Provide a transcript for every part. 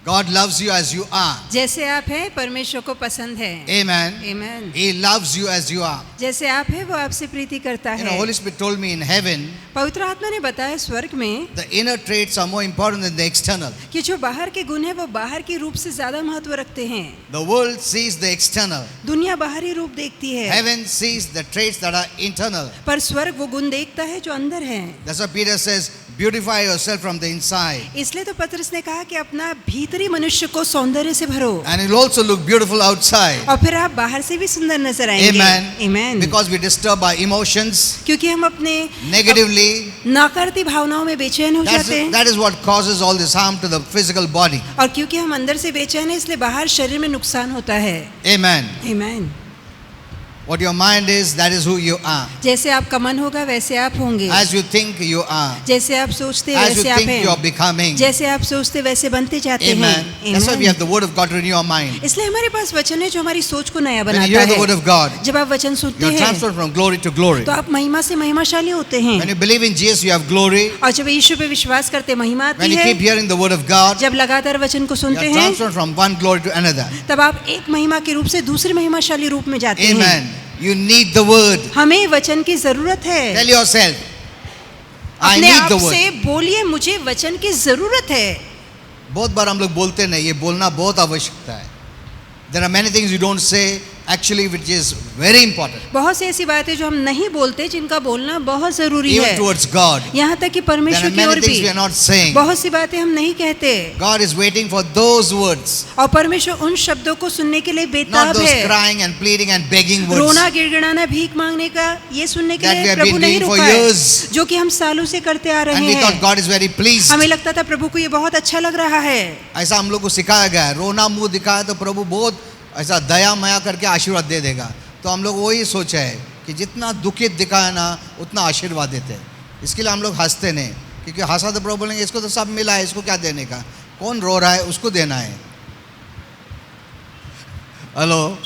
God loves you as you are. जैसे आप हैं परमेश्वर को पसंद है। Amen. Amen. He loves you as you are. जैसे आप हैं वो आपसे प्रीति करता You know, है। Holy Spirit told me in heaven, पवित्र आत्मा ने बताया स्वर्ग में the inner traits are more important than the external. कि जो बाहर के गुण है वो बाहर के रूप से ज्यादा महत्व रखते हैं। The world sees the external. दुनिया बाहरी रूप देखती है, Heaven sees the traits that are internal. पर स्वर्ग वो गुण देखता है जो अंदर है। That's why Peter says, beautify yourself from the inside. इसलिए तो पतरस ने कहा कि अपना भीतरी मनुष्य को सौंदर्य से भरो, And it will also look beautiful outside. और फिर आप बाहर से भी सुंदर नजर आएंगे। Amen. Amen. Because we disturb our emotions क्योंकि हम अपने negatively. नकारात्मक भावनाओं में बेचैन हो जाते हैं, That is what causes all this harm to the physical body. और क्योंकि हम अंदर से बेचैन हैं इसलिए बाहर शरीर में नुकसान होता है। Amen. Amen. What your mind is, that is who you are. जैसे आपका मन होगा वैसे आप होंगे, As you think, you are. जैसे आप सोचते हैं As you वैसे आप think, you are हैं, becoming. जैसे आप सोचते वैसे बनते जाते हैं। Amen. That's why we have the word of God to renew our mind. इसलिए हमारे पास वचन है जो हमारी सोच को नया When you बनाता hear the word है। of God, जब आप वचन सुनते you are हैं transferred from glory to glory. तो आप महिमा से महिमाशाली होते हैं, When you believe in Jesus, you have glory. और जब यीशु पे विश्वास करते महिमा When आती you है। keep hearing the word of God, जब लगातार वचन को you सुनते are हैं transferred from one glory to another. तब आप एक महिमा के रूप से दूसरे महिमाशाली रूप में जाते हैं। Amen. You need the word. हमें वचन की जरूरत है। Tell yourself, I अपने need आप the से word. बोलिए मुझे वचन की जरूरत है। बहुत बार हम लोग बोलते नहीं, ये बोलना बहुत आवश्यकता है. There are many things you don't say actually which is very important. बहुत सी ऐसी बातें जो हम नहीं बोलते जिनका बोलना बहुत जरूरी Even है। towards God. यहाँ तक कि There परमेश्वर are की ओर many things भी we are not saying. बहुत सी बातें हम नहीं कहते, God is waiting for those words. और परमेश्वर उन शब्दों को सुनने के लिए Not बेताब those है। crying and pleading and begging words. रोना गिड़गिड़ाना भीख मांगने का ये सुनने के That we लिए have प्रभु been नहीं doing for रुका है, years. जो कि हम सालों से करते आ And रहे we thought हैं। God is very pleased. हमें लगता था प्रभु को ये बहुत अच्छा लग रहा है। ऐसा हम लोग को सिखाया गया है, रोना मुंह दिखाया तो प्रभु बहुत ऐसा दया माया करके आशीर्वाद दे देगा. तो हम लोग वही सोचा है कि जितना दुखित दिखाया ना उतना आशीर्वाद देते हैं. इसके लिए हम लोग हंसते नहीं, क्योंकि हंसा तो प्रभु बोलेंगे इसको तो सब मिला है, इसको क्या देने का, कौन रो रहा है उसको देना है. Hello,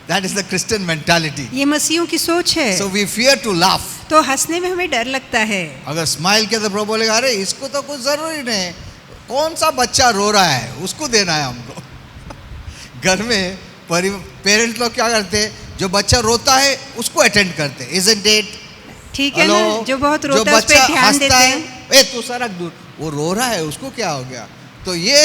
that is the Christian mentality. ये मसीहों की सोच है। So we fear to laugh. तो हंसने में हमें डर लगता है। अगर स्माइल किया तो प्रभु बोलेगा अरे इसको तो कुछ जरूरी नहीं, कौन सा बच्चा रो रहा है उसको देना है हमको. घर में पेरेंट्स लोग क्या करते हैं, जो बच्चा रोता है उसको अटेंड करते हैं. Isn't it? ठीक है ना, जो बहुत रोता है उस पे ध्यान देते हैं। ए तू सरक दूर, वो रो रहा है उसको क्या हो गया. तो ये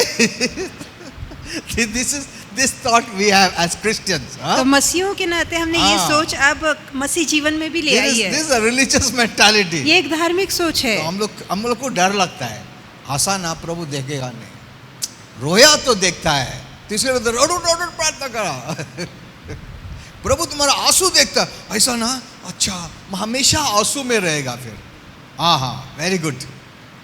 this thought we have as Christians. तो मसीहों के नाते हमने ये सोच अब मसीह जीवन में भी ले आई है। This is a religious mentality. ये एक धार्मिक सोच है। तो हम लोग को डर लगता है, हंसा ना प्रभु देखेगा नहीं, रोया तो देखता है, तो इसलिए तो रोड प्रार्थना करा. प्रभु तुम्हारा आंसू देखता है, ऐसा ना, अच्छा हमेशा आंसू में रहेगा फिर. हाँ, very good.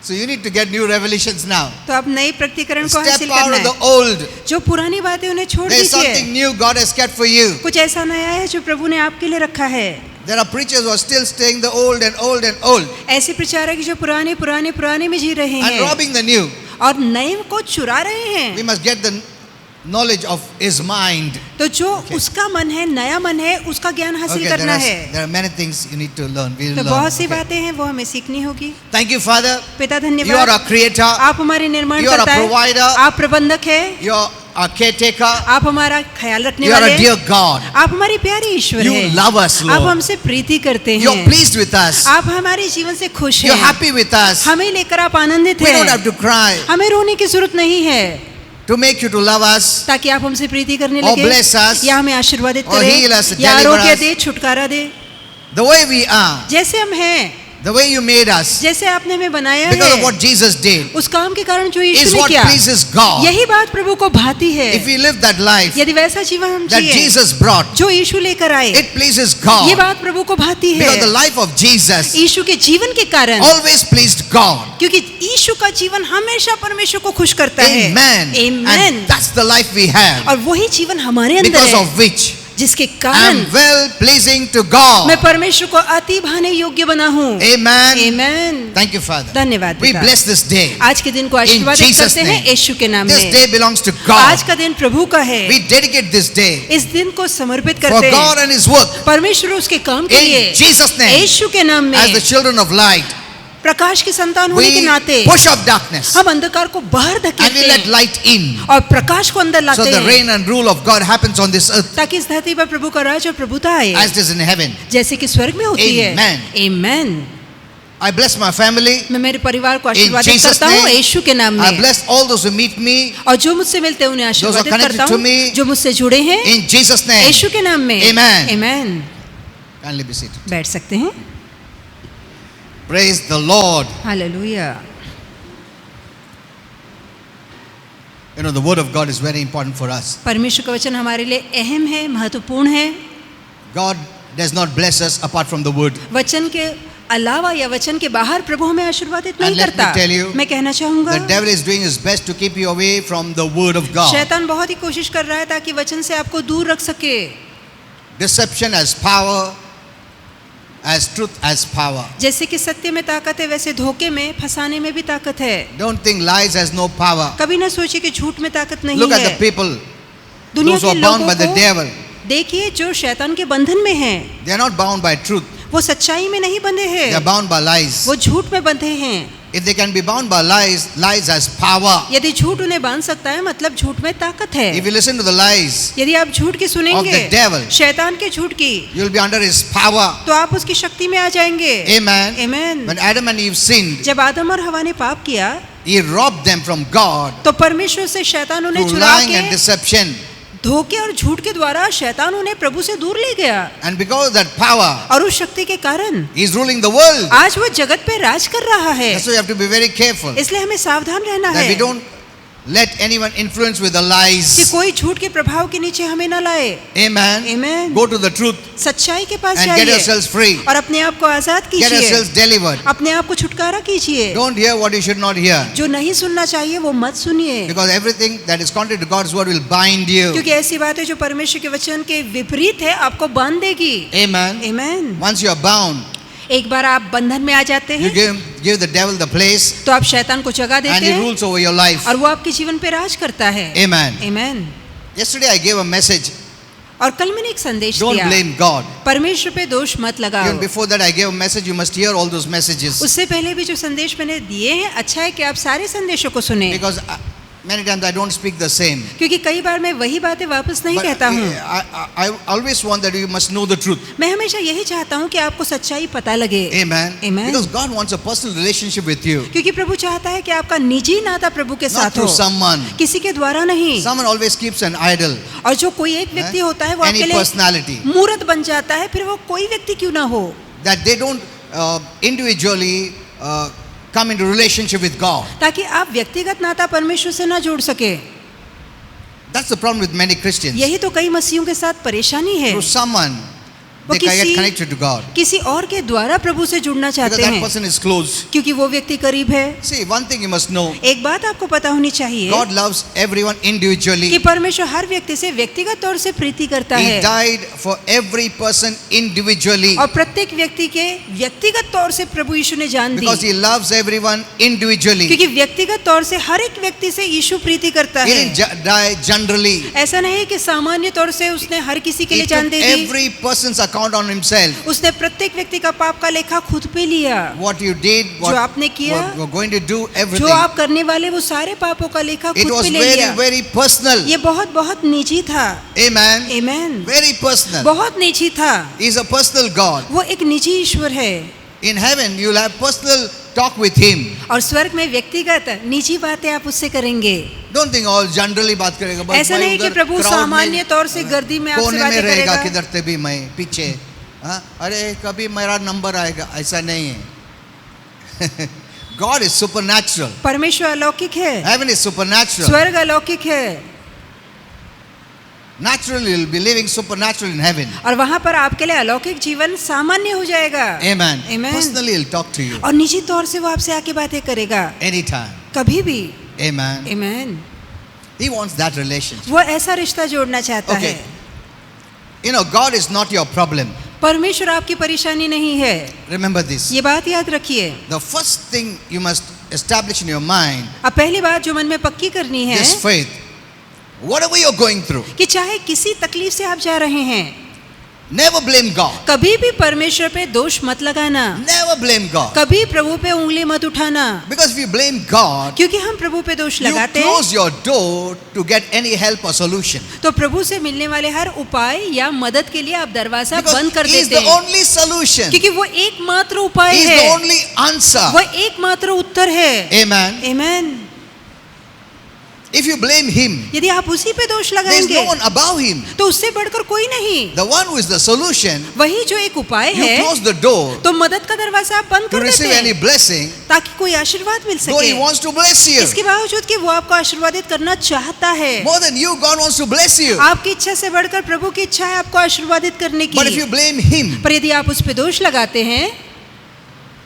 So you need to get new revelations now. तो अब नई प्रकटीकरण को Step हासिल out करना of the है। old. जो पुरानी बातें उन्हें छोड़ There is something दीजिए। new God has kept for you. कुछ ऐसा नया है जो प्रभु ने आपके लिए रखा है। There are preachers who are still staying the old and old and old ऐसे प्रचारक जो पुराने में जी रहे and हैं robbing the new. और नए को चुरा रहे हैं। We must get the knowledge of His mind. तो जो उसका मन है, नया मन है, उसका ज्ञान हासिल Okay, करना है। there are many things you need to learn. We'll तो learn. बहुत सी Okay. बातें हैं वो हमें सीखनी होगी। Thank you, Father. पिता You are धन्यवाद, our creator. आप हमारे निर्माण You are a करता है, provider. आप प्रबंधक है, You are our caretaker. आप हमारा ख्याल रखने You are वाले a हैं, dear God. आप हमारी प्यारी ईश्वर You हैं, love us, आप Lord. हमसे प्रीति करते You are हैं, pleased with us. आप हमारे जीवन से खुश You are हैं, happy with us. हमें लेकर आप आनंदित We don't have हैं, to cry हमें रोने की जरूरत नहीं है to make you to love us ताकि आप हमसे प्रीति करने or लगे, bless us या हमें आशीर्वादित or heal us, करें, या deliver आरोग्य us. दे, छुटकारा दे, the way we are, जैसे हम हैं, the way you made us, जैसे आपने हमें बनाया because of है, what Jesus did, उस काम के कारण जो is यीशु ने what किया, pleases God. यही बात प्रभु को भाती है। If we live that life यदि वैसा जीवन हम that जिए Jesus brought, जो यीशु लेकर आए, it pleases ये God. बात प्रभु को भाती है। Because the life of Jesus यीशु के जीवन के कारण, always pleased God. क्योंकि यीशु का जीवन हमेशा परमेश्वर को खुश करता है। Amen. Amen. And that's the life we have. और वही जीवन हमारे अंदर Because है, of which जिसके I कारण am well pleasing to God. मैं परमेश्वर को अति भाने योग्य बना हूँ। Amen. Amen. Thank you, Father. धन्यवाद We पिता। bless this day. आज के दिन को आशीर्वादित Jesus' करते हैं name. यीशु के नाम This में। day belongs to आज God. का दिन प्रभु का है। We dedicate this day इस दिन को समर्पित for करते God हैं and His work परमेश्वर उसके काम के लिए, in Jesus' name यीशु के नाम as the में, children of light. प्रकाश की संतान होने के we नाते push up darkness हम अंधकार को बाहर and we धकेलते let हैं light in. और प्रकाश को अंदर So लाते the हैं, reign and rule of God happens on this earth ताकि इस धरती पर प्रभु का राज और प्रभुता आए, as it is in heaven. जैसे कि स्वर्ग में होती है। Amen. Amen. I bless my family मैं मेरे परिवार को in आशीर्वादित Jesus' करता हूँ name. यीशु के नाम I में, bless all those who meet me और जो मुझसे मिलते हैं उन्हें आशीर्वादित connected करता to हूँ, me, जो मुझसे जुड़े हैं in Jesus' name. यीशु के नाम में। Amen. Amen. Kindly be seated. बैठ सकते हैं। Praise the Lord. Hallelujah. You know, the word of God is very important for us. परमेश्वर का वचन हमारे लिए अहम है, महत्वपूर्ण है। God does not bless us apart from the word. वचन के अलावा या वचन के बाहर प्रभु हमें आशीर्वादित नहीं And let me करता। tell you, मैं कहना चाहूंगा, The devil is doing his best to keep you away from the word of God. शैतान बहुत ही कोशिश कर रहा है ताकि वचन से आपको दूर रख सके। Deception has power, as truth has power. जैसे कि सत्य में ताकत है, वैसे धोखे में, फंसाने में भी ताकत है। Don't think lies has no power. कभी ना सोचिए कि झूठ में ताकत नहीं Look at है। the people, दुनिया those who के are bound लोगों by the को devil. देखिए जो शैतान के बंधन में हैं, They are not bound by truth. वो सच्चाई में नहीं बंधे They are हैं, bound by lies. वो झूठ में बंधे हैं। If they can be bound by lies, lies has power. यदि झूठ उन्हें बांध सकता है, मतलब झूठ में ताकत है। If you listen to the lies, यदि आप झूठ की Of सुनेंगे, the devil. शैतान के झूठ की, you will be under his power. तो आप उसकी शक्ति में आ जाएंगे। Amen. Amen. When Adam and Eve sinned, जब आदम और हवा ने पाप किया, he robbed them from God तो परमेश्वर से शैतान उन्हें through चुरा lying and के, deception. धोखे और झूठ के द्वारा शैतान उन्हें प्रभु से दूर ले गया, And because of that power, और उस शक्ति के कारण he is ruling the world. आज वो जगत पे राज कर रहा है। That's why you have to be very careful इसलिए हमें सावधान रहना that we है don't let anyone influence with the कि lies. कोई झूठ के प्रभाव के नीचे हमें न लाए। Amen. Amen. Go to the truth सच्चाई के पास and get जाइए yourselves free. और अपने आप को आजाद Get कीजिए, yourselves delivered. अपने आप को छुटकारा कीजिए। Don't hear what you should not hear. जो नहीं सुनना चाहिए वो मत सुनिए, Because everything that is contrary to God's word will bind you. क्योंकि ऐसी बात है जो परमेश्वर के वचन के विपरीत है, आपको बांध देगी। Amen. Amen. Once you are bound, एक बार आप बंधन में आ जाते you हैं, give the devil the place तो आप शैतान को जगह and देते he हैं rules over your life. और वो आपके जीवन पे राज करता है। Amen. Amen. Yesterday I gave a message. और कल मैंने एक संदेश Don't दिया, blame God. परमेश्वर पे दोष मत लगाओ। Even before that I gave a message. You must hear all those messages. उससे पहले भी जो संदेश मैंने दिए हैं, अच्छा है कि आप सारे संदेशों को सुने, Because many times I don't speak the same. क्योंकि कई बार मैं वही बातें वापस नहीं But कहता हूँ। I always want that you must know the truth. मैं हमेशा यही चाहता हूँ कि आपको सच्चाई पता लगे। Amen. Amen. Because God wants a personal relationship with you. क्योंकि प्रभु चाहता है कि आपका निजी नाता प्रभु के Not साथ through हो, someone. किसी के द्वारा नहीं। Someone always keeps an idol. और जो कोई एक व्यक्ति होता है वो Any आपके लिए personality. मूर्त बन जाता है, फिर वो कोई व्यक्ति क्यों ना हो, That they don't individually come into relationship with God. ताकि आप व्यक्तिगत नाता परमेश्वर से ना जोड़ सके। That's the problem with many Christians. यही तो कई मसीहों के साथ परेशानी है, Through someone, वो they can get किसी connected to God. किसी और के द्वारा प्रभु से जुड़ना Because चाहते that हैं, person is close. क्योंकि वो व्यक्ति करीब है। See, one thing you must know. एक बात आपको पता होनी चाहिए God loves everyone कि individually. परमेश्वर हर व्यक्ति से व्यक्तिगत तौर से प्रीति करता He है, died for every person individually. और प्रत्येक व्यक्ति के व्यक्तिगत तौर से प्रभु यीशु ने जान दी, Because He loves everyone individually. क्योंकि व्यक्तिगत तौर से हर एक व्यक्ति से यीशु प्रीति करता He है। didn't die generally. ऐसा नहीं कि सामान्य तौर से उसने हर किसी के He लिए जान took they the, every person's account on Himself. उसने प्रत्येक व्यक्ति का पाप का लेखा खुद पे लिया। What you did, जो आपने किया, what you're going to do, जो everything. आप करने वाले वो सारे पापों का लेखा It खुद was पे ले very, लिया। very personal. ये बहुत बहुत निजी था। Amen. आमेन। Very personal. बहुत निजी था। He's a personal God. वो एक निजी ईश्वर है, In heaven, you'll have personal talk with Him. और स्वर्ग में व्यक्तिगत निजी बातें आप उससे करेंगे। Don't think all generally बात करेगा. बस ऐसा भाई नहीं कि उधर प्रभु crowd सामान्य में, तौर से गर्दी में आपसे कोने में बातें रहेगा, करेगा। किधर से भी मैं पीछे. हाँ? अरे कभी मेरा नंबर आएगा, ऐसा नहीं है. God is supernatural. परमेश्वर अलौकिक है, Heaven is supernatural. स्वर्ग अलौकिक है, Naturally, you'll be living supernatural in heaven. और वहाँ पर आपके लिए अलौकिक जीवन सामान्य हो जाएगा। Amen. Amen. Personally, He'll talk to you और निजी तौर से वो आपसे आके बातें करेगा, anytime. कभी भी। Amen. Amen. He wants that relationship. वो ऐसा रिश्ता जोड़ना चाहता Okay. है। You know, God is not your problem. परमेश्वर आपकी परेशानी नहीं है, Remember this. ये बात याद रखिए। The first thing you must establish in your mind अब पहली बात जो मन में पक्की करनी है is faith. Whatever you're going through, कि चाहे किसी तकलीफ से आप जा रहे हैं, Never blame God. कभी भी परमेश्वर पे दोष मत लगाना, Never blame God. कभी प्रभु पे उंगली मत उठाना, Because if you blame God, क्योंकि हम प्रभु पे दोष you लगाते हैं close your door to get any help or solution. तो प्रभु से मिलने वाले हर उपाय या मदद के लिए आप दरवाजा Because बंद कर He is देते the हैं, only solution. क्योंकि वो एकमात्र उपाय He is the है, only answer. वो एकमात्र उत्तर है। Amen. Amen. If you blame Him, यदि आप उसी पे दोष there is लगाएंगे no one above Him. तो उससे बढ़कर कोई नहीं, The one who is the solution, वही जो एक उपाय you है, close the door तो मदद का दरवाजा आप बंद to कर receive देते any हैं blessing, ताकि कोई आशीर्वाद मिल though He सके, wants to bless you. इसके बावजूद कि वो आपको आशीर्वादित करना चाहता है। More than you, God wants to bless you. आपकी इच्छा से बढ़कर प्रभु की इच्छा है आपको आशीर्वादित करने But if की, you blame Him, पर यदि आप उस पे दोष लगाते हैं,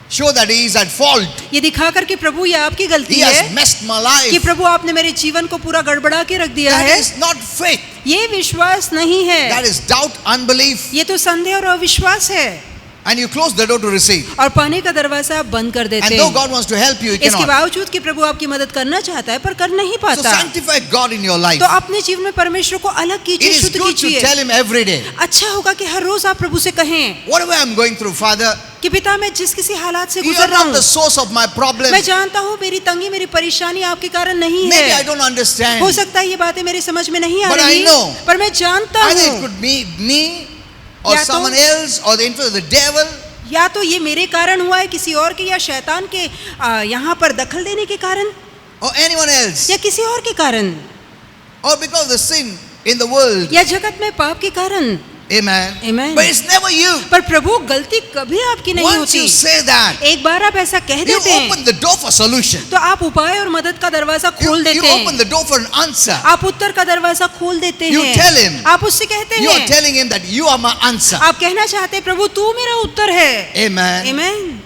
show that He is at fault. ये दिखाकर कि प्रभु ये आपकी गलती He has है messed my कि life. प्रभु आपने मेरे जीवन को पूरा गड़बड़ा के रख दिया That है, is not faith. ये विश्वास नहीं है, That is doubt, unbelief. ये तो संदेह और अविश्वास है, And you close the door to receive. और पाने का दरवाजा आप बंद कर देते And though हैं। God wants to help you, He इसके cannot. बावजूद कि प्रभु आपकी मदद करना चाहता है पर कर नहीं So पाता, sanctify God in your life. तो अपने जीवन में परमेश्वर को अलग It कीजिए, is शुद्ध good to कीजिए। tell Him every day, अच्छा होगा कि हर रोज आप प्रभु से कहें whatever I'm going through, Father, कि पिता मैं जिस किसी हालात से You गुजर are रहा not the हूँ, source of my problem. मैं जानता हूँ मेरी तंगी मेरी परेशानी आपके कारण नहीं Maybe I है, don't understand. हो सकता है ये बातें मेरी समझ में नहीं आ But I रही, know. पर मैं जानता Either it हूँ could be me or या तो- someone else or the influence of the devil. या तो ये मेरे कारण हुआ है किसी और के, या शैतान के यहाँ पर दखल देने के कारण, Or anyone else. या किसी और के कारण, Or because of the sin in the world. या जगत में पाप के कारण। Amen. Amen. But it's never you. पर प्रभु गलती कभी आपकी नहीं Once होती। you say that, एक बार आप ऐसा कह you देते हैं open the door for solution. तो आप उपाय और मदद का दरवाजा You, खोल you देते open हैं, the door for an answer. आप उत्तर का दरवाजा खोल देते You हैं, tell him. आप उससे कहते You are हैं, telling Him that you are my answer. आप कहना चाहते हैं प्रभु तू मेरा उत्तर है। Amen. Amen.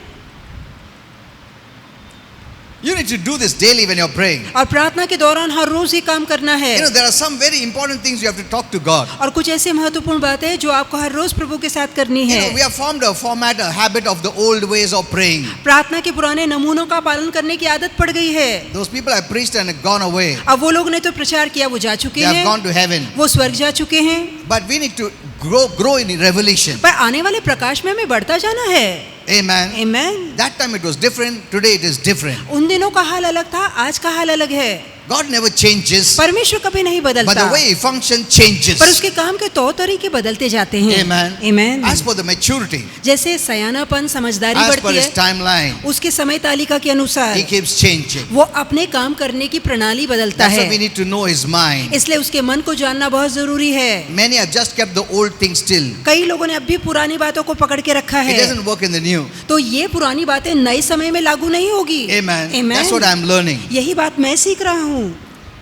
You need to do this daily when you're praying. और प्रार्थना के दौरान हर रोज ये काम करना है, You know, there are some very important things you have to talk to God. और कुछ ऐसे महत्वपूर्ण बातें हैं जो आपको हर रोज प्रभु के साथ करनी You है। know, we have formed a format, a habit of the old ways of praying. प्रार्थना के पुराने नमूनों का पालन करने की आदत पड़ गई है। Those people have preached and have gone away. अब वो लोग ने तो प्रचार किया, वो जा चुके They have हैं, gone to heaven. वो स्वर्ग जा चुके हैं, But we need to grow in revelation. पर आने वाले प्रकाश में हमें बढ़ता जाना है। Amen. Amen. That time it was different. Today it is different. उन दिनों का हाल अलग था, आज का हाल अलग है। God never changes, परमेश्वर कभी नहीं but बदलता, the way He functions changes. पर उसके काम के तौर तरीके बदलते जाते हैं। Amen. Amen. As per the maturity, जैसे सयानापन समझदारी as per बढ़ती His है, timeline, उसके समय तालिका के अनुसार He keeps changing. वो अपने काम करने की प्रणाली बदलता That's why है, we need to know His mind. इसलिए उसके मन को जानना बहुत जरूरी है। Many have just kept the old things still. कई लोगों ने अब भी पुरानी बातों को पकड़ के रखा It है, doesn't work in the new. तो ये पुरानी बातें नए समय में लागू नहीं होगी। Amen. Amen. That's what I'm learning. यही बात मैं सीख रहा हूँ।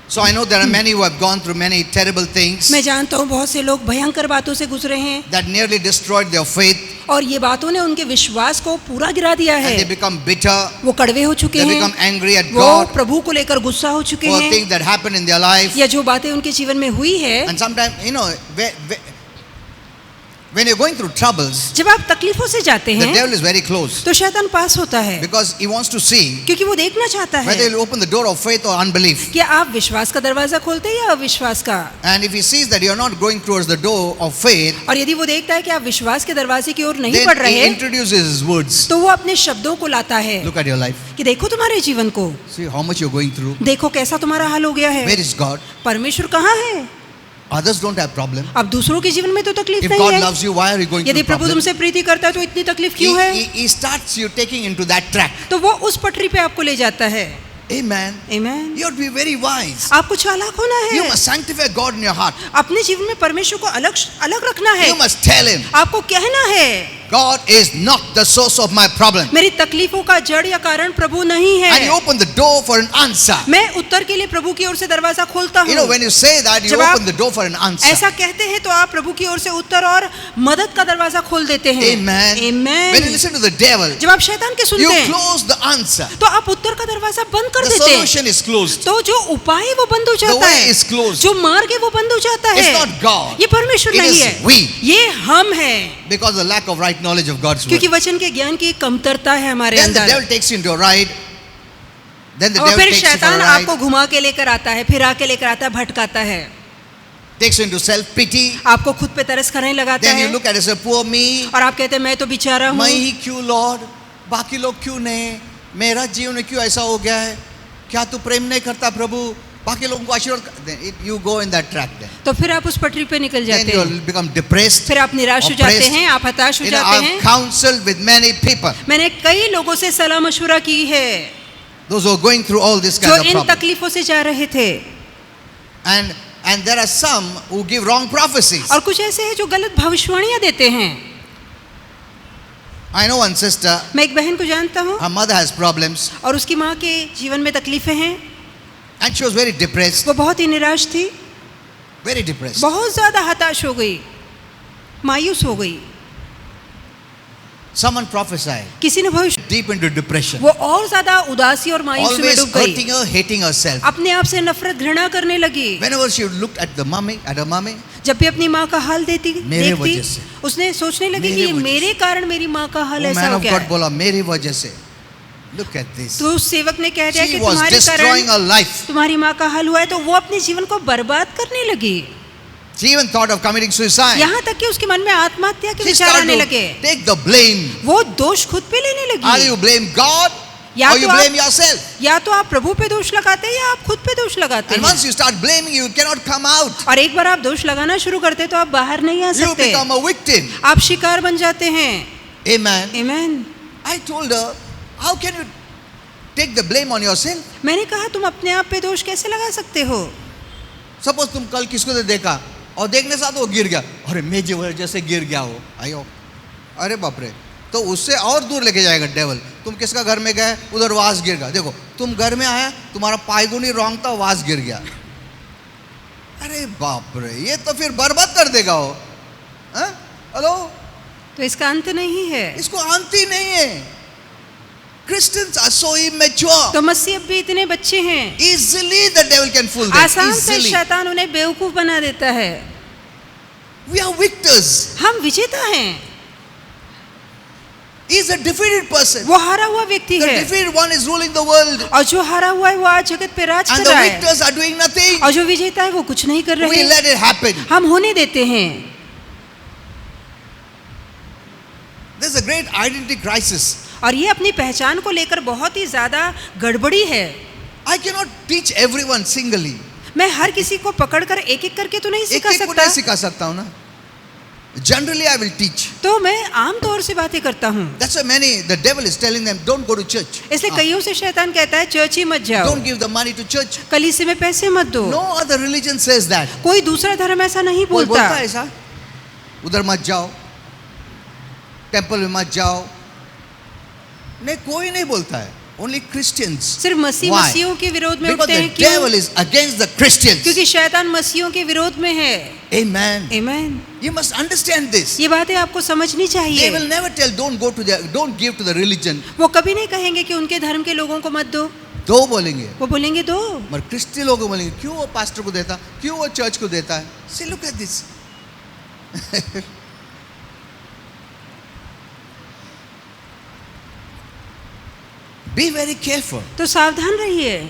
So I know there are many who have gone through many terrible things मैं जानता हूँ बहुत से लोग भयंकर बातों से गुजरे हैं, that nearly destroyed their faith, और ये बातों ने उनके विश्वास को पूरा गिरा दिया and they है। become bitter. वो कड़वे हो चुके They हैं, become angry at वो God प्रभु को लेकर गुस्सा हो चुके for हैं, things that happened in their life. या जो बातें उनके जीवन में हुई है। And sometimes, when you're going through troubles, जब आप तकलीफों से जाते the हैं devil is very close तो शैतान पास होता है, because he wants to see क्योंकि वो देखना चाहता है whether he'll open the door of faith or unbelief. कि आप विश्वास का दरवाजा खोलते हैं या अविश्वास का। And if he sees that you're not going towards the door of faith, और यदि वो देखता है कि आप विश्वास के दरवाजे की ओर नहीं then बढ़ he रहे, introduces his words. तो वो अपने शब्दों को लाता है Look at your life. कि देखो तुम्हारे जीवन को, See how much you're going through. देखो कैसा तुम्हारा हाल हो गया है। Where is God? परमेश्वर कहाँ है? Others don't have problem. अब दूसरों के जीवन में तो तकलीफ If नहीं God है। loves you, why are you going यदि through प्रभु problem? तुमसे प्रीति करता है तो इतनी तकलीफ क्यों है? He starts you taking into that track. तो वो उस पटरी पे आपको ले जाता है। Amen. Amen. You have to be very wise. आपको चालाक होना You है, must sanctify God in your heart. अपने जीवन में परमेश्वर को अलग अलग रखना है। You must tell Him, आपको कहना है God is not the source of my problem. मेरी तकलीफों का जड़ या कारण प्रभु नहीं And you है। open the door for an answer. मैं उत्तर के लिए प्रभु की ओर से दरवाजा खोलता You know, हूँ। when you say that, you जब आप open the door for an answer. ऐसा कहते हैं तो आप प्रभु की ओर से उत्तर और मदद का दरवाजा खोल देते हैं। Amen. Amen. When you listen to the devil, जब आप शैतान के you सुनते हैं close the answer. तो आप उत्तर का दरवाजा बंद कर The देते हैं, solution is closed. तो जो उपाय है वो बंद हो The जाता way है, is closed. जो मार्ग है वो बंद हो जाता It's है। not God. ये परमेश्वर It नहीं is है, we. ये हम हैं, Because of the lack of right knowledge of God's word. क्योंकि वचन के ज्ञान की कमतरता है हमारे Then the अंदर। devil takes you into a ride. Then the और devil फिर takes you for a शैतान ride. आपको घुमा के लेकर आता है, फिरा के लेकर आता है, भटकाता है। takes you into self-pity. आपको खुद पे तरस खाने लगाता Then you है look at yourself, poor me. और आप कहते हैं मैं तो बेचारा हूँ, मैं ही क्यों लॉर्ड, बाकी लोग क्यों नहीं, मेरा जीवन क्यों ऐसा हो गया है, क्या तू प्रेम नहीं करता प्रभु, बाकी लोगों को आशीर्वाद. You go in that track then. तो फिर आप उस पटरी पे निकल Then जाते you हैं, become depressed. फिर आप निराश हो जाते oppressed. हैं, आप हताश हो You know, जाते I've हैं. counseled with many people, मैंने कई लोगों से सलाह मशवरा की है those who are going through all this जो kind of इन problems. तकलीफों से जा रहे थे, And there are some who give wrong prophecies. और कुछ ऐसे हैं जो गलत भविष्यवाणियां देते हैं. I know one sister, मैं एक बहन को जानता हूँ her mother has problems, और उसकी माँ के जीवन में तकलीफें हैं, and she was very depressed, वो बहुत ही निराश थी, very depressed. बहुत ज्यादा हताश हो गई, मायूस हो गई. Someone prophesied, किसी ने भविष्य, deep into depression, वो और ज्यादा उदासी और मायूसी में always डूब गई, hurting her, hating herself. अपने आप से नफरत घृणा करने लगी. Whenever she looked at her mummy, जब भी अपनी माँ का हाल देखती, मेरे वजह से, उसने सोचने लगी कि मेरे ये वजह मेरे कारण मेरी माँ का हाल वो ऐसा man हो of गया God है. बोला मेरी वजह से. Look at this. तो उस सेवक ने कह दिया She कि was तुम्हारे destroying कारण her life. तुम्हारी माँ का हाल हुआ है, तो वो अपने जीवन को बर्बाद करने लगी. She even thought of committing suicide. यहाँ तक कि उसके मन में आत्महत्या के She विचार started आने to लगे. take the blame. वो दोष खुद पे लेने Either लगी. you blame God या or you तो blame आप- yourself. या तो आप प्रभु पे दोष लगाते हैं या आप खुद पे दोष लगाते And हैं. once you start blaming, you cannot come out. और एक बार आप दोष लगाना शुरू करते तो आप बाहर नहीं आ You सकते, become a victim. आप शिकार बन जाते हैं. Amen. आमीन. I told her, how can you take the blame on yourself? मैंने कहा तुम अपने आप पे दोष कैसे लगा सकते हो. Suppose तुम कल किसको तो देखा और देखने साथ वो गिर गया, अरे मैं जो वजह से गिर गया हो, आयो, अरे बाप रे, तो उससे और दूर लेके जाएगा डेवल. तुम किसका घर में गए, उधर वास गिर गया, देखो तुम घर में आया, तुम्हारा पायगुनी रॉन्ग था, वास गिर गया. अरे बाप रे, ये तो फिर बर्बाद कर देगा वो. हेलो, तो इसका अंत नहीं है. इसको अंत ही नहीं है. Christians are so immature. तो मसीह अब भी इतने बच्चे हैं, Easily the devil can fool them. आसान से Easily. शैतान उन्हें बेवकूफ बना देता है. We are victors. हम विजेता हैं. He is a defeated person. वो हारा हुआ व्यक्ति The है, defeated one is ruling the world. और जो हारा हुआ है वो आज जगत पे राज And कर the रहा है, victors are doing nothing. और जो विजेता है वो कुछ नहीं कर We रहे. let it happen. हम होने देते हैं. There's a great identity crisis. और ये अपनी पहचान को लेकर बहुत ही ज्यादा गड़बड़ी है. I cannot teach everyone singly. मैं हर किसी को पकड़कर एक एक करके तो नहीं एक सिखा एक को सकता. नहीं सिखा सकता हूँ ना. Generally I will teach. तो मैं आम तौर से बातें करता हूँ. That's why the devil is telling them, don't go to church. इसलिए कईयों से शैतान कहता है चर्च ही मत जाओ, Don't give the money to church. कलीसिया में पैसे मत दो. No other religion says that. कोई दूसरा धर्म ऐसा नहीं कोई बोलता. बोलता है ऐसा, उधर मत जाओ, टेंपल में मत जाओ. नहीं, कोई नहीं बोलता है. Only Christians. सिर्फ मसीह Why? मसीहों के विरोध में Because उठते the हैं. क्यों? devil is against the Christians. क्योंकि शैतान मसीहों के विरोध में है. Amen. आमीन. You must understand this. ये बातें आपको समझनी They चाहिए. will never tell, don't give to the religion. वो कभी नहीं कहेंगे कि उनके धर्म के लोगों को मत दो. दो बोलेंगे. वो बोलेंगे दो. मगर क्रिश्चियन लोग बोलेंगे क्यों वो पास्टर को देता, क्यों वो चर्च को देता है. See, look at this. Be very careful. तो सावधान रहिए.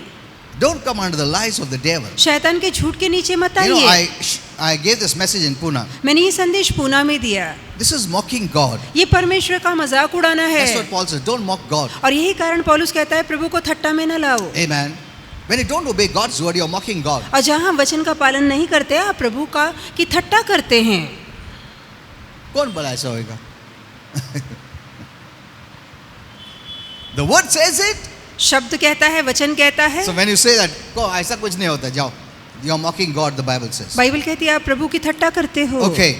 Don't come under the lies of the devil. शैतान के झूठ के नीचे मत You know, आइए. I gave this message in Pune. मैंने ये संदेश पूना में दिया. This is mocking God. ये परमेश्वर का मजाक उड़ाना That's है. what Paul says. Don't mock God. और यही कारण पौलुस कहता है प्रभु को थट्टा में न लाओ. Amen. When you don't obey God's word, you're mocking God. और जहाँ हम वचन का पालन नहीं करते आप प्रभु का की थट्टा करते हैं. कौन बोला ऐसा होगा? The word says it. शब्द कहता है, वचन कहता है. So when you say that, ऐसा कुछ नहीं होता, जाओ. You're mocking God, the Bible says. Bible कहती है आप प्रभु की थट्टा करते हो. Okay.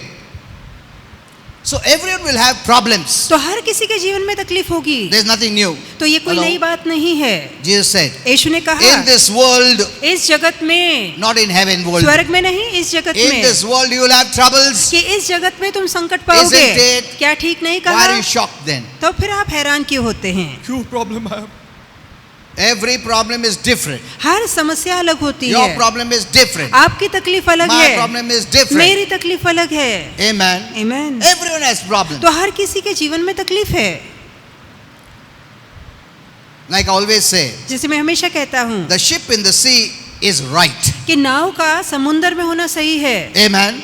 So everyone will have problems. तो हर किसी के जीवन में तकलीफ होगी. There's nothing new. तो ये कोई Hello? नई बात नहीं है. Jesus said, यीशु ने कहा in this world, इस जगत में, not in heaven world, स्वर्ग में नहीं, इस जगत in में, this world you will have troubles. कि इस जगत में तुम संकट पाओगे. Isn't it? क्या ठीक नहीं Why कहा? are you shocked then? तो फिर आप हैरान क्यों होते हैं? क्यों problem है? Every problem is different. हर समस्या अलग होती Your है. problem is different. आपकी तकलीफ अलग My है, problem is different. मेरी तकलीफ अलग है. Amen. आमीन. Everyone has problems. तो हर किसी के जीवन में तकलीफ है. Like I always say, जैसे मैं हमेशा कहता हूँ, the ship in the sea is right. कि नाव का समुंदर में होना सही है। Amen.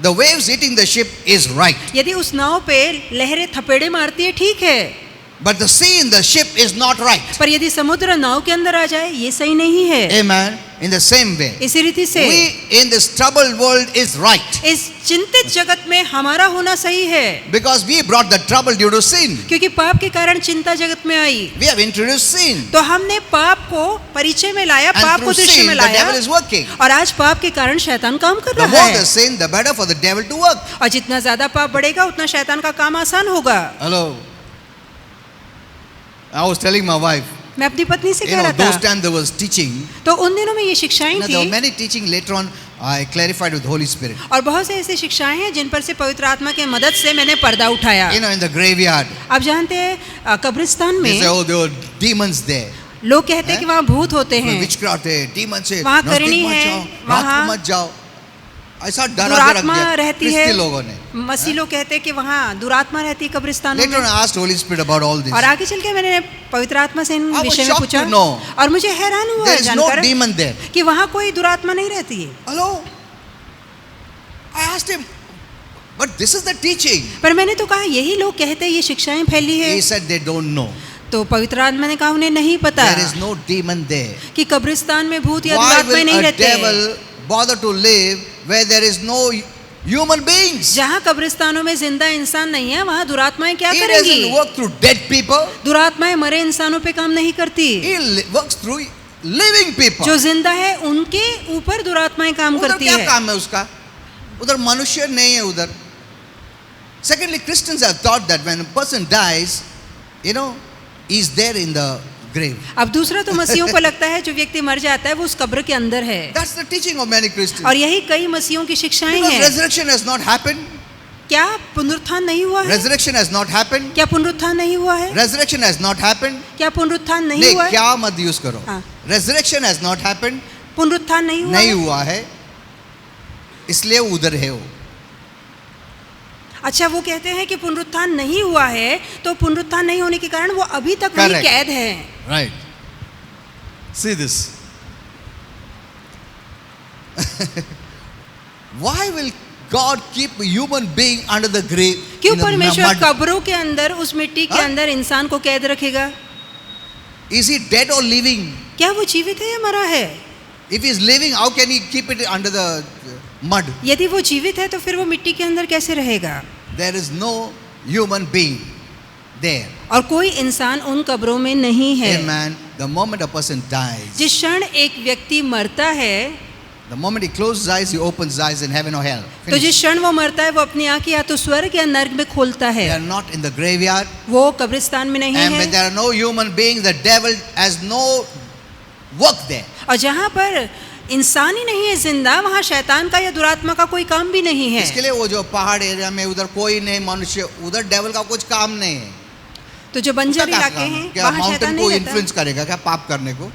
The waves hitting the ship is right. यदि उस नाव पे लहरें थपेड़े मारती है ठीक है, But the sea in the ship is not right. पर यदि समुद्र नाव के अंदर आ जाए ये सही नहीं है। Amen. In the same way, इसी रीति से we in this troubled world is right. इस चिंतित जगत में हमारा होना सही है, Because we brought the trouble due to sin. क्योंकि पाप के कारण चिंता जगत में आई। We have introduced sin. तो हमने पाप को परिचय में लाया, And पाप through को दृश्य sin, में the लाया, devil is working. और आज पाप के कारण शैतान काम कर The रहा more the है। sin, the better for the devil to work. और जितना ज्यादा पाप बढ़ेगा उतना शैतान का काम आसान होगा। Hello. I was telling my wife, मैं अपनी पत्नी से you कह know, रहा those था, times there was teaching. तो उन दिनों में ये शिक्षाएं You know, there were थी, many teaching later on. I clarified with Holy Spirit. और बहुत से ऐसी शिक्षाएं हैं जिन पर से पवित्र आत्मा की मदद से मैंने पर्दा उठाया। You know, in the graveyard, आप जानते हैं कब्रिस्तान they say, में oh, there were demons there. लोग कहते हैं कि वहाँ भूत होते हैं, Witchcraft है, demons है, वहाँ नजदीक करनी मत है, जाओ, रात वहाँ को मत जाओ। ऐसा डरा के रख दुरात्मा दिया रहती है। क्रिस्ती लोगों ने। मसीह लोग कहते हैं कि वहाँ दुरात्मा रहती है कब्रिस्तानों Later on, में। I asked Holy Spirit about all this. और आगे चल के मैंने पवित्र आत्मा से इन I was विषय में shocked पूछा, to know और मुझे हैरान हुआ There is no जानकर demon there. कि वहाँ कोई दुरात्मा नहीं रहती है। Hello? I asked him, but this is the teaching. पर मैंने तो कहा यही लोग कहते हैं, ये शिक्षाएं फैली है। He said they don't know. तो पवित्र आत्मा ने कहा उन्हें नहीं पता There is no demon there. कि कब्रिस्तान में भूत या Why दुरात्माएं नहीं will a रहते। devil bother to live where there is no human beings? जहाँ कब्रिस्तानों में जिंदा इंसान नहीं है वहाँ दुरात्माएं क्या He करेंगी? doesn't work through dead people. दुरात्माएं मरे इंसानों पे काम नहीं करती, He works through living people. जो जिंदा है उनके ऊपर दुरात्माएं काम उधर करती क्या है। काम है उसका? उधर मनुष्य नहीं है उधर. Secondly, Christians have thought that when a person dies, you know, he's there in the grave. अब दूसरा तो मसीहों को लगता है जो व्यक्ति मर जाता है वो उस कब्र के अंदर है, That's the teaching of many Christians. और यही कई मसीहों की शिक्षाएं Because हैं। resurrection has not happened. क्या पुनरुत्थान नहीं हुआ है? Resurrection has not happened. क्या पुनरुत्थान नहीं हुआ है? Resurrection has not happened. क्या पुनरुत्थान नहीं नहीं, हुआ है? क्या मत यूज करो. हाँ। Resurrection has not happened. पुनरुत्थान नहीं हुआ नहीं है? हुआ है, इसलिए वो उधर है वो. अच्छा, वो कहते हैं कि पुनरुत्थान नहीं हुआ है, तो पुनरुत्थान नहीं होने के कारण वो अभी तक वहीं Correct. कैद है। Right. See this. Why will God keep a human being under the grave? क्यों in the परमेश्वर mud? कब्रों के अंदर उस मिट्टी के हाँ? अंदर इंसान को कैद रखेगा? Is he dead or living? क्या वो जीवित है या मरा है? If he is living, how can he keep it under the mud? यदि वो जीवित है तो फिर वो मिट्टी के अंदर कैसे रहेगा? There is no human being there. और कोई इंसान उन कब्रों में नहीं है। Amen. The moment a person dies, जिस क्षण एक व्यक्ति मरता है, the moment he closes his eyes, he opens his eyes in heaven or hell. तो जिस Finish. क्षण वो मरता है वो अपनी आंखें या तो स्वर्ग या नर्क में खोलता They है। are not in the graveyard. वो कब्रिस्तान में नहीं And when है, there are no human beings, the devil has no work there. और जहाँ पर इंसान ही नहीं है जिंदा, वहाँ शैतान का या दुरात्मा का कोई काम भी नहीं है। इसके लिए वो जो पहाड़ एरिया में उधर कोई नहीं मनुष्य, उधर डेविल का कुछ काम नहीं है. तो जो उसका बंजर क्या इलाके काम है? हैं क्या वहाँ माउंटेन शैतान को नहीं रहता। इन्फ्लुएंस करेगा क्या पाप करने को?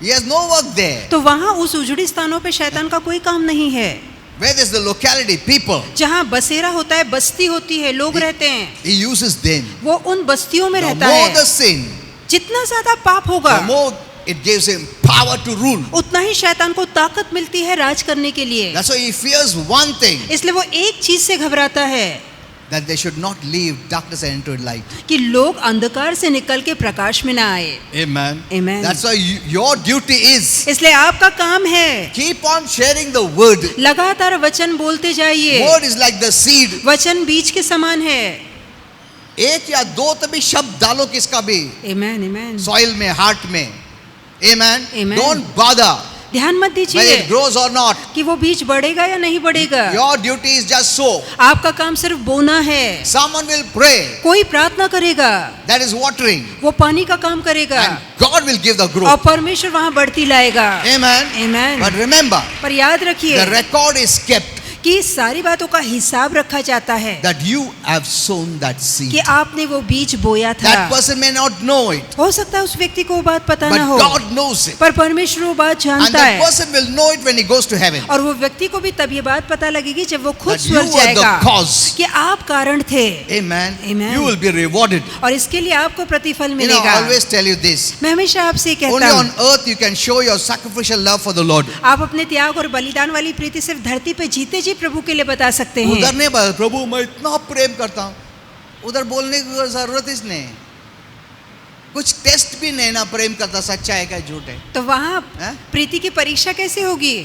He has no work there. तो वहाँ उस उजड़ी स्थानों पे शैतान का कोई काम नहीं है। Where there's the locality, people, जहाँ बसेरा होता है, बस्ती होती है, लोग रहते हैं, he uses them. वो उन बस्तियों में The रहता more the है। sin, जितना ज्यादा पाप होगा the more it gives him power to rule. उतना ही शैतान को ताकत मिलती है राज करने के लिए। That's why he fears one thing, इसलिए वो एक चीज से घबराता है that they should not leave darkness and enter light. कि लोग अंधकार से निकल के प्रकाश में ना आए। Amen. Amen. That's why your duty is इसलिए आपका काम है keep on sharing the word. लगातार वचन बोलते जाइए। Word is like the seed. वचन बीज के समान है। एक या दो तभी शब्द डालो किसका भी आमेन, आमेन। सॉइल में, हार्ट में. Amen. Amen. Don't bother ध्यान मत whether दीजिए it grows or not. कि वो बीज बढ़ेगा या नहीं बढ़ेगा। Your duty is just sow. आपका काम सिर्फ बोना है। Someone will pray. कोई प्रार्थना करेगा, That is watering. वो पानी का काम करेगा, And God will give the और growth. परमेश्वर वहां बढ़ती लाएगा। Amen. Amen. But remember, पर याद रखिए the record is kept. कि सारी बातों का हिसाब रखा जाता है that you have sown that seed. कि आपने वो बीज बोया था। That person may not know it, हो सकता है उस व्यक्ति को वो बात पता but ना हो, God knows it. पर परमेश्वर वो बात And जानता that है, person will know it when he goes to heaven. और वो व्यक्ति को भी तब ये बात पता लगेगी जब वो खुद That you स्वर्ग were the जाएगा cause. कि आप कारण थे, Amen. Amen. You will be rewarded. और इसके लिए आपको प्रतिफल I मिलेगा। always tell you this. मैं हमेशा आपसे ये Only कहता on हूँ, earth you can show your sacrificial love for the Lord. आप अपने त्याग और बलिदान वाली प्रीति सिर्फ धरती पे जीते जी प्रभु के लिए बता सकते उधर हैं। नहीं बोल, प्रभु मैं इतना प्रेम करता हूँ, उधर बोलने की जरूरत ही नहीं। कुछ टेस्ट भी नहीं ना, प्रेम करता सच्चा है क्या झूठ है। तो वहाँ हैं? प्रीति की परीक्षा कैसे होगी?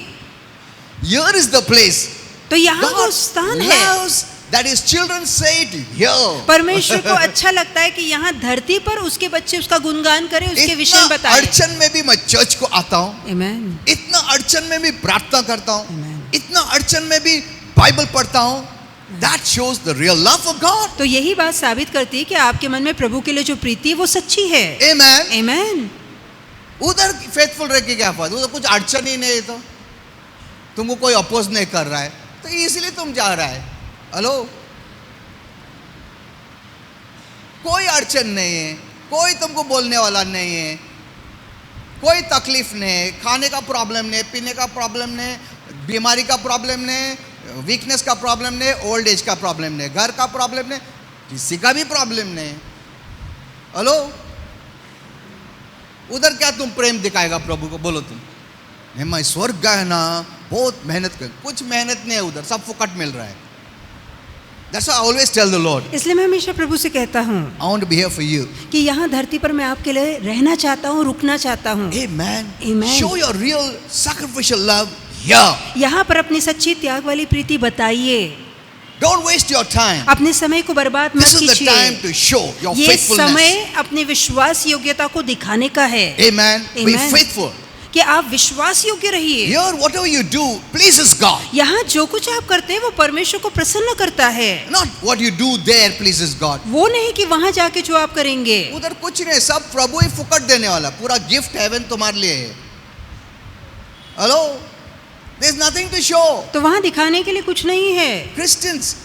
Here is the place. तो यहाँ वो God स्थान है। loves that his children say it here. परमेश्वर को अच्छा लगता है कि यहाँ धरती पर उसके बच्चे उसका गुणगान करें, उसके विषय में इतना बताएं। अड़चन में भी मैं चर्च को आता हूँ, आमीन, इतना अड़चन में भी प्रार्थना करता हूँ, Amen. इतना अड़चन में भी बाइबल पढ़ता हूँ। That shows the real love of God. तो यही बात साबित करती है कि आपके मन में प्रभु के लिए जो प्रीति है वो सच्ची है। Amen. आमीन। उधर फेथफुल रह के क्या फायदा, उधर कुछ अड़चन ही नहीं, तो तुमको कोई अपोज नहीं कर रहा है, तो इसलिए तुम जा रहा है। हेलो, कोई अड़चन नहीं है, कोई तुमको बोलने वाला नहीं है, कोई तकलीफ नहीं है, खाने का प्रॉब्लम नहीं, पीने का प्रॉब्लम नहीं, बीमारी का प्रॉब्लम नहीं, वीकनेस का प्रॉब्लम नहीं, ओल्ड एज का प्रॉब्लम नहीं, घर का प्रॉब्लम नहीं, किसी का भी प्रॉब्लम नहीं। हेलो, उधर क्या तुम प्रेम दिखाएगा प्रभु को? बोलो तुम, मैं स्वर्ग गया ना, बहुत मेहनत कर, कुछ मेहनत नहीं है उधर, सब फुकट मिल रहा है। That's why I always tell the Lord, इसलिए मैं हमेशा प्रभु से कहता हूँ I want to be here for you. कि यहाँ धरती पर मैं आपके लिए रहना चाहता हूँ, रुकना चाहता हूँ। Amen. Amen. Show your real sacrificial love here. यहाँ पर अपनी सच्ची त्याग वाली प्रीति बताइए। Don't waste your time. अपने समय को बर्बाद मत This is the time कीजिए। to show your ये faithfulness. समय अपनी विश्वास योग्यता को दिखाने का है Amen. Be Amen. faithful. कि आप विश्वास योग्य रहिए। Here, whatever you do pleases God. यहाँ जो कुछ आप करते हैं वो परमेश्वर को प्रसन्न करता है, Not what you do there pleases God. वो नहीं कि वहां जाके जो आप करेंगे। उधर कुछ नहीं, सब प्रभु ही फुकट देने वाला, पूरा गिफ्ट हेवन तुम्हारे लिए है। Hello, there's nothing to show. तो वहां दिखाने के लिए कुछ नहीं है। Christians,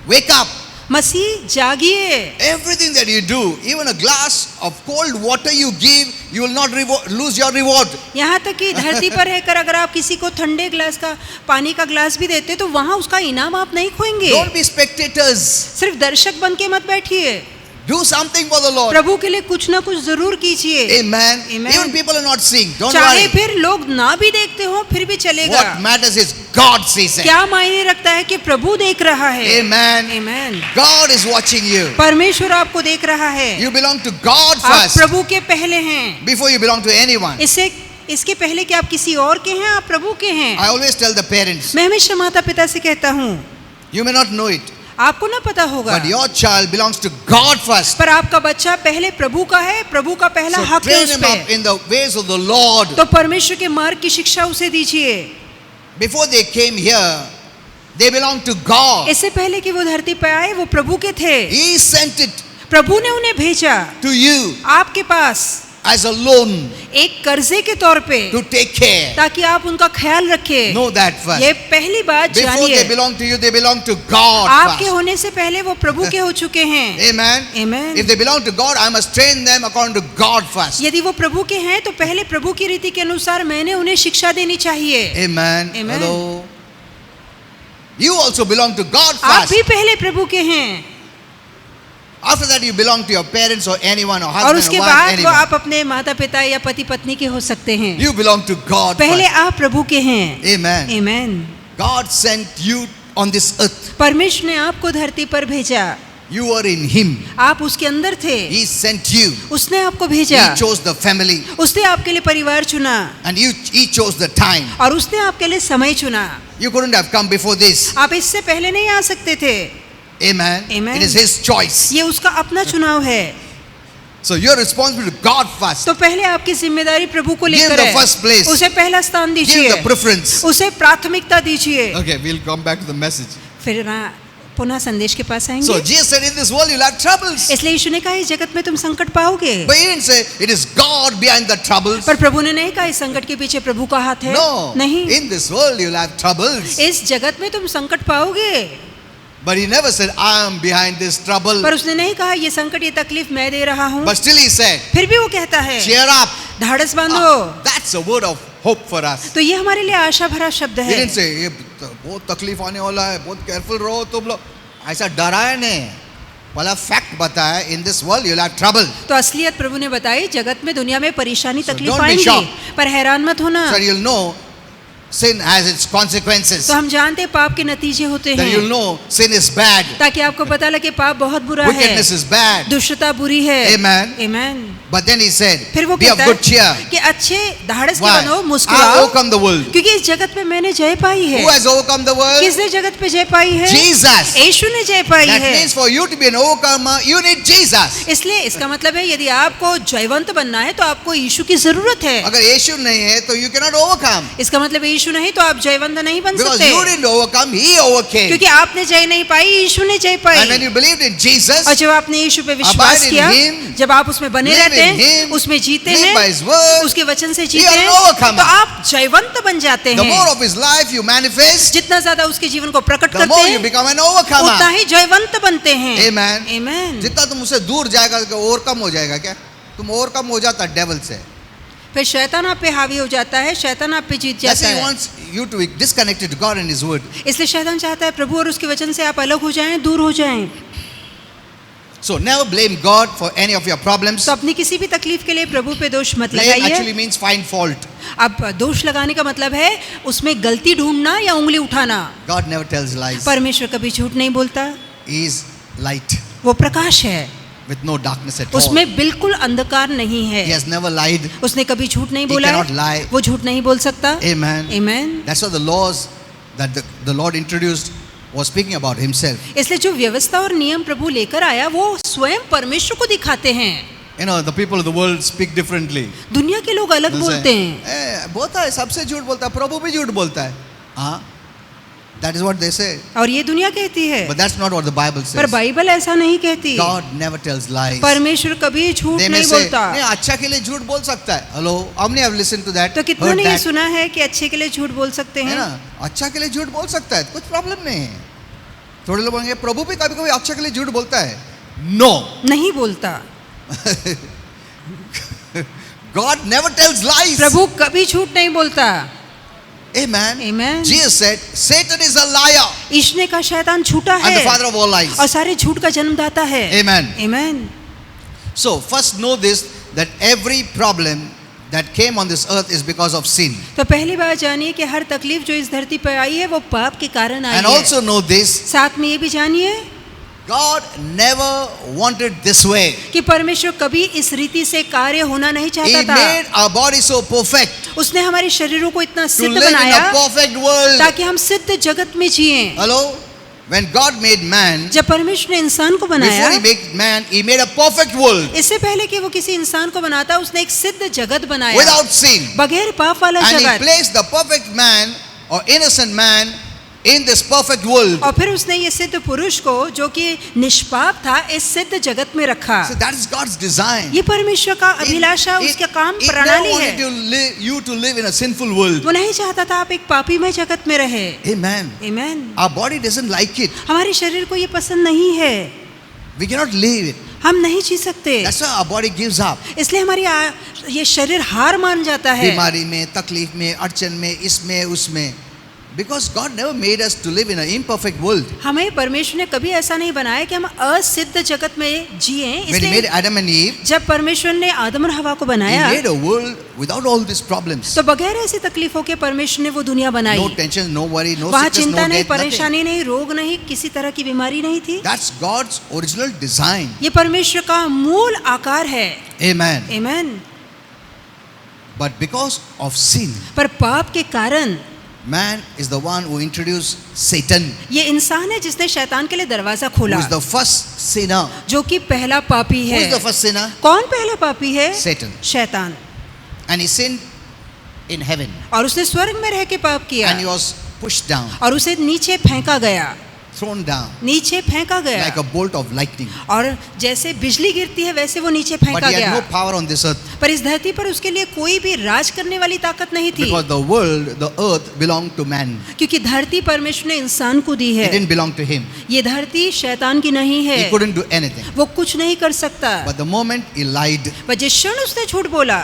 wake up. मसीह जागिए। Everything that you do, even a glass of cold water you give, you will not lose your reward. यहाँ तक कि धरती पर रहकर अगर आप किसी को ठंडे ग्लास का पानी का ग्लास भी देते तो वहां उसका इनाम आप नहीं खोएंगे। Don't be spectators. सिर्फ दर्शक बन के मत बैठिए, Do something for the Lord. प्रभु के लिए कुछ ना कुछ जरूर कीजिए। Amen. Amen. Even people are not seeing. Don't चाहे worry. फिर लोग ना भी देखते हो फिर भी चलेगा। What matters is God sees it. क्या मायने रखता है कि प्रभु देख रहा है। Amen. Amen. God is watching you. परमेश्वर आपको देख रहा है। You belong to God आप first प्रभु के पहले हैं, before you belong to anyone. इसके पहले कि आप किसी और के हैं, आप प्रभु के हैं। I always tell the parents, मैं हमेशा माता पिता से कहता हूँ, you may not know it, आपको ना पता होगा, but your child belongs to God first. पर आपका बच्चा पहले प्रभु का है, प्रभु का पहला So हक है train उस him up पे। in the ways of the Lord. तो परमेश्वर के मार्ग की शिक्षा उसे दीजिए। Before they came here, they belonged to God. इससे पहले कि वो धरती पे आए वो प्रभु के थे। He sent it प्रभु ने उन्हें भेजा to you आपके पास as a loan एक कर्जे के तौर पे, to take care. ताकि आप उनका ख्याल रखें। Know that first. ये पहली बात Before जानिए, they belong to you, they belong to God आपके first. होने से पहले वो प्रभु के हो चुके हैं। Amen. Amen. If they belong to God, I must train them according to God first. यदि वो प्रभु के हैं तो पहले प्रभु की रीति के अनुसार मैंने उन्हें शिक्षा देनी चाहिए। Amen. Amen. Hello. You also belong to God आप first. भी पहले प्रभु के हैं, After that, you belong to your parents or anyone or और husband उसके or wife, बाद वो anyone. आप अपने माता पिता या पति पत्नी के हो सकते हैं। You belong to God पहले first. आप प्रभु के हैं। Amen. Amen. God sent you on this earth. परमेश्वर ने आपको धरती पर भेजा, You were in Him. आप उसके अंदर थे, He sent you. उसने आपको He भेजा, chose the family. उसने आपके लिए परिवार चुना, And He chose the time. और उसने आपके लिए समय चुना। You couldn't have come before this. आप इससे पहले नहीं आ सकते थे। Amen. Amen. It is His choice. ये उसका अपना चुनाव है। So you're responsible to God first. तो पहले आपकी जिम्मेदारी प्रभु को Give लेकर the है, first place. उसे पहला स्थान Give दीजिए, the preference. उसे प्राथमिकता दीजिए। Okay, we'll come back to the message. फिर पुनः संदेश के पास So आएंगे। Jesus said, in this world you'll have troubles. इसलिए यीशु ने कहा इस जगत में तुम संकट पाओगे, But he didn't say it is God behind the troubles. पर प्रभु ने नहीं कहा इस संकट के पीछे प्रभु का हाथ है। No. नहीं, In this world you'll have troubles. इस जगत में तुम संकट पाओगे, But he never said, I am behind this trouble. पर उसने नहीं कहा ये संकट ये तकलीफ मैं दे रहा हूँ। But still he said, फिर भी वो कहता है cheer up. धाड़स बांधो। That's a word of hope for us. तो ये हमारे लिए आशा भरा शब्द He है। didn't say, ये बहुत तकलीफ आने वाला है, बहुत केयरफुल रहो तुम लोग, ऐसा डराया नहीं, पहला फैक्ट बताया, in this world you'll have trouble. तो असलियत प्रभु ने बताई, जगत में दुनिया में परेशानी So तकलीफ don't be आएंगी, shocked. पर हैरान मत होना। So you'll know sin has its consequences. तो हम जानते हैं पाप के नतीजे होते Then you'll हैं, know sin is bad. ताकि आपको पता लगे पाप बहुत बुरा है, Wickedness is bad. दुष्टता बुरी है। Amen. Amen. But then he said, फिर वो be of कहता good cheer. है कि अच्छे धाड़स के Why? बनो, I मुस्कुराओ, overcome the world. क्योंकि इस जगत में मैंने जय पाई है। Who has overcome the world? किसने जगत पे जय पाई है? Jesus. यीशु ने जय पाई That है। means for you to be an overcomer, you need Jesus. इसलिए इसका मतलब है यदि आपको जयवंत बनना है तो आपको यीशु की जरूरत है। अगर यीशु नहीं है तो you cannot overcome. इसका मतलब यीशु नहीं तो आप जयवंत नहीं बन Because सकते, you didn't overcome, he overcame. क्योंकि आपने जय नहीं पाई, यीशु ने जय पाई। And when you believed in Jesus, और जब आपने यीशु पे विश्वास abide in किया, him, जब आप उसमें बने live रहते in हैं, him, उसमें जीते live हैं, by his word, उसके वचन से you जीते are an हैं, overcomer. तो आप जयवंत बन जाते the more हैं। of his life you manifest, जितना ज्यादा उसके जीवन को प्रकट the करते more you हैं, become an उतना overcomer. ही जयवंत बनते हैं। Amen. Amen. जितना तुम उससे दूर जाएगा तो ओवरकम हो जाएगा क्या? तुम ओवरकम हो जाता डेविल से. फिर शैतान आप पे हावी हो जाता है, शैतान आप पे जीत That's जाता why he है। wants you to be disconnected to God and his word. इसलिए शैतान चाहता है प्रभु और उसके वचन से आप अलग हो जाएं, दूर हो जाएं। So never blame God for any of your problems. तो अपनी किसी भी तकलीफ के लिए प्रभु पे दोष मत Blame लगाइए। actually means find fault. अब दोष लगाने का मतलब है उसमें गलती ढूंढना या उंगली उठाना। God never tells lies. परमेश्वर कभी झूठ नहीं बोलता, He is light वो प्रकाश है, with no darkness at all. उसमें बिल्कुल अंधकार नहीं है। He has never lied. उसने कभी झूठ नहीं He बोला cannot है, lie. वो झूठ नहीं बोल सकता। Amen. Amen. That's why the laws that the Lord introduced was speaking about himself. इसलिए जो व्यवस्था और नियम प्रभु लेकर आया वो स्वयं परमेश्वर को दिखाते हैं। You know, the people of the world speak differently. दुनिया के लोग अलग They'll बोलते say, हैं, बोलता है, सबसे झूठ बोलता है, प्रभु भी झूठ बोलता है. हाँ, that is what they say. और ये दुनिया कहती है, But that's not what the Bible पर says. बाइबल ऐसा नहीं कहती। God never tells lies. परमेश्वर कभी झूठ They may नहीं say, बोलता। नहीं अच्छा के लिए झूठ बोल सकता है. Hello, how many have listened to that? तो कितना Heard ने ये that? सुना है कि अच्छे के लिए झूठ बोल सकते है हैं? ना, अच्छा के लिए झूठ बोल सकता है, कुछ प्रॉब्लम नहीं है. थोड़े लोग बोलेंगे प्रभु भी कभी कभी अच्छा के लिए झूठ बोलता है. No. नहीं बोलता। God never tells lies. प्रभु कभी झूठ नहीं बोलता। Amen. Amen. Jesus said, Satan is a liar ईश ने कहा शैतान झूठा and the है father of all lies. और सारे झूठ का जन्मदाता है। Amen. Amen. So first know this, that every problem that came on this earth is because of sin. तो पहली बात जानिए कि हर तकलीफ जो इस धरती पर आई है वो पाप के कारण आई And है। also know this, साथ में ये भी जानिए God never wanted this way. कि परमेश्वर कभी इस रीति से कार्य होना नहीं He चाहता था। made our body so perfect उसने हमारे शरीरों को इतना to सिद्ध live in बनाया a perfect world. ताकि हम सिद्ध जगत में जिएं। Hello? When God made man, जब परमेश्वर ने इंसान को बनाया, before he made man, he made a perfect world इससे पहले कि वो किसी इंसान को बनाता उसने एक सिद्ध जगत बनाया without sin. बगैर पाप वाला And he जगत। placed the perfect man or innocent man in this perfect world. और फिर उसने ये सिद्ध पुरुष को जो कि निष्पाप था इस सिद्ध जगत में रखा। So that is God's design. ये परमेश्वर का अभिलाषा, उसका काम He never प्रणाली wanted है। you to live in a sinful world. वो नहीं चाहता था आप एक पापीमय जगत में रहे। Amen. Amen. Our body doesn't like it. हमारे शरीर को ये पसंद नहीं है, We cannot live it. हम नहीं जी सकते। That's why our body gives up. इसलिए हमारी ये शरीर हार मान जाता है। बीमारी में, तकलीफ में, अड़चन में, इसमें, उसमें. Because God never made us to live in an imperfect world. हमें परमेश्वर ने कभी ऐसा नहीं बनाया कि हम असिद्ध जगत में जिएं। When He इसलिए made Adam and Eve, जब परमेश्वर ने आदम और हवा को He बनाया made a world without all these problems. तो बगैर ऐसी तकलीफों के परमेश्वर ने वो दुनिया बनाई। No tension, no worry, no वहाँ sickness, चिंता no नहीं, death, nothing. परेशानी नहीं, रोग नहीं, किसी तरह की बीमारी नहीं थी। That's God's original design. ये परमेश्वर का मूल आकार है। Amen. Amen. But because of sin, पर पाप के कारण man is the one who introduced Satan, ये इंसान है जिसने शैतान के लिए दरवाजा who खोला, is the first sinner. जो कि पहला पापी Who है। is the first sinner? कौन पहला पापी है? Satan. शैतान। And he sinned in heaven. और उसने स्वर्ग में रह के पाप किया And he was pushed down. और उसे नीचे फेंका गया। thrown down नीचे फेंका गया, like a bolt of lightning. और जैसे बिजली गिरती है वैसे वो नीचे But फेंका he had गया। no power on this earth पर इस धरती पर उसके लिए कोई भी राज करने वाली ताकत नहीं थी, because the earth belonged to man. क्योंकि धरती परमेश्वर ने इंसान को दी It है। didn't belong to him. ये धरती शैतान की नहीं है, He couldn't do anything. वो कुछ नहीं कर सकता। But the moment he lied पर जिस क्षण उसने झूठ बोला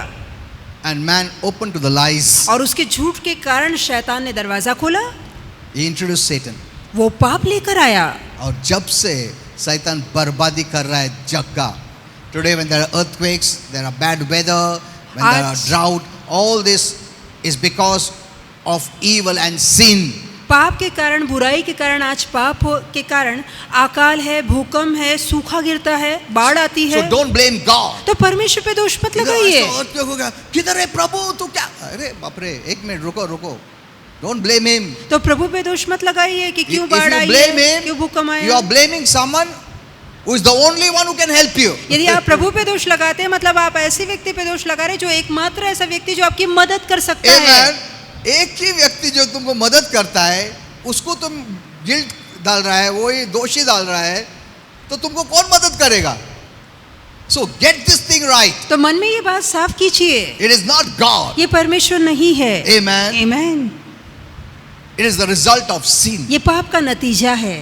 and man opened to the lies, और उसके झूठ के कारण शैतान ने दरवाजा खोला, he introduced Satan. वो पाप लेकर आया। और जब से शैतान बर्बादी कर रहा है जग का, today when there are earthquakes, there are bad weather, when there are आज- drought, all this is because of evil and sin. पाप के कारण, बुराई के कारण, आज पाप के कारण अकाल है, भूकंप है, सूखा गिरता है, बाढ़ आती So है। don't blame God. तो परमेश्वर पे दोष मत लगाइए। earthquake हो गया, किधर है प्रभु तू क्या? अरे बाप रे, एक मिनट रुको। Don't blame him. तो प्रभु पे दोष मत लगाइए कि क्यों If बाढ़ you आई blame है, him, क्यों भूकंप you आया। are blaming someone who is the only one who can help you. यदि आप प्रभु पे दोष लगाते हैं मतलब आप ऐसे व्यक्ति पे दोष लगा रहे हैं जो एकमात्र ऐसा व्यक्ति जो आपकी मदद कर सकता है। Amen. एक ही व्यक्ति जो तुमको मदद करता है उसको तुम गिल्ट डाल रहा है, वही दोषी डाल रहा है, तो तुमको कौन मदद करेगा? So get this thing right. तो मन में ये बात साफ कीजिए, It is not God. ये परमेश्वर नहीं है। Amen. आमीन। It is the result of sin. ये पाप का नतीजा है।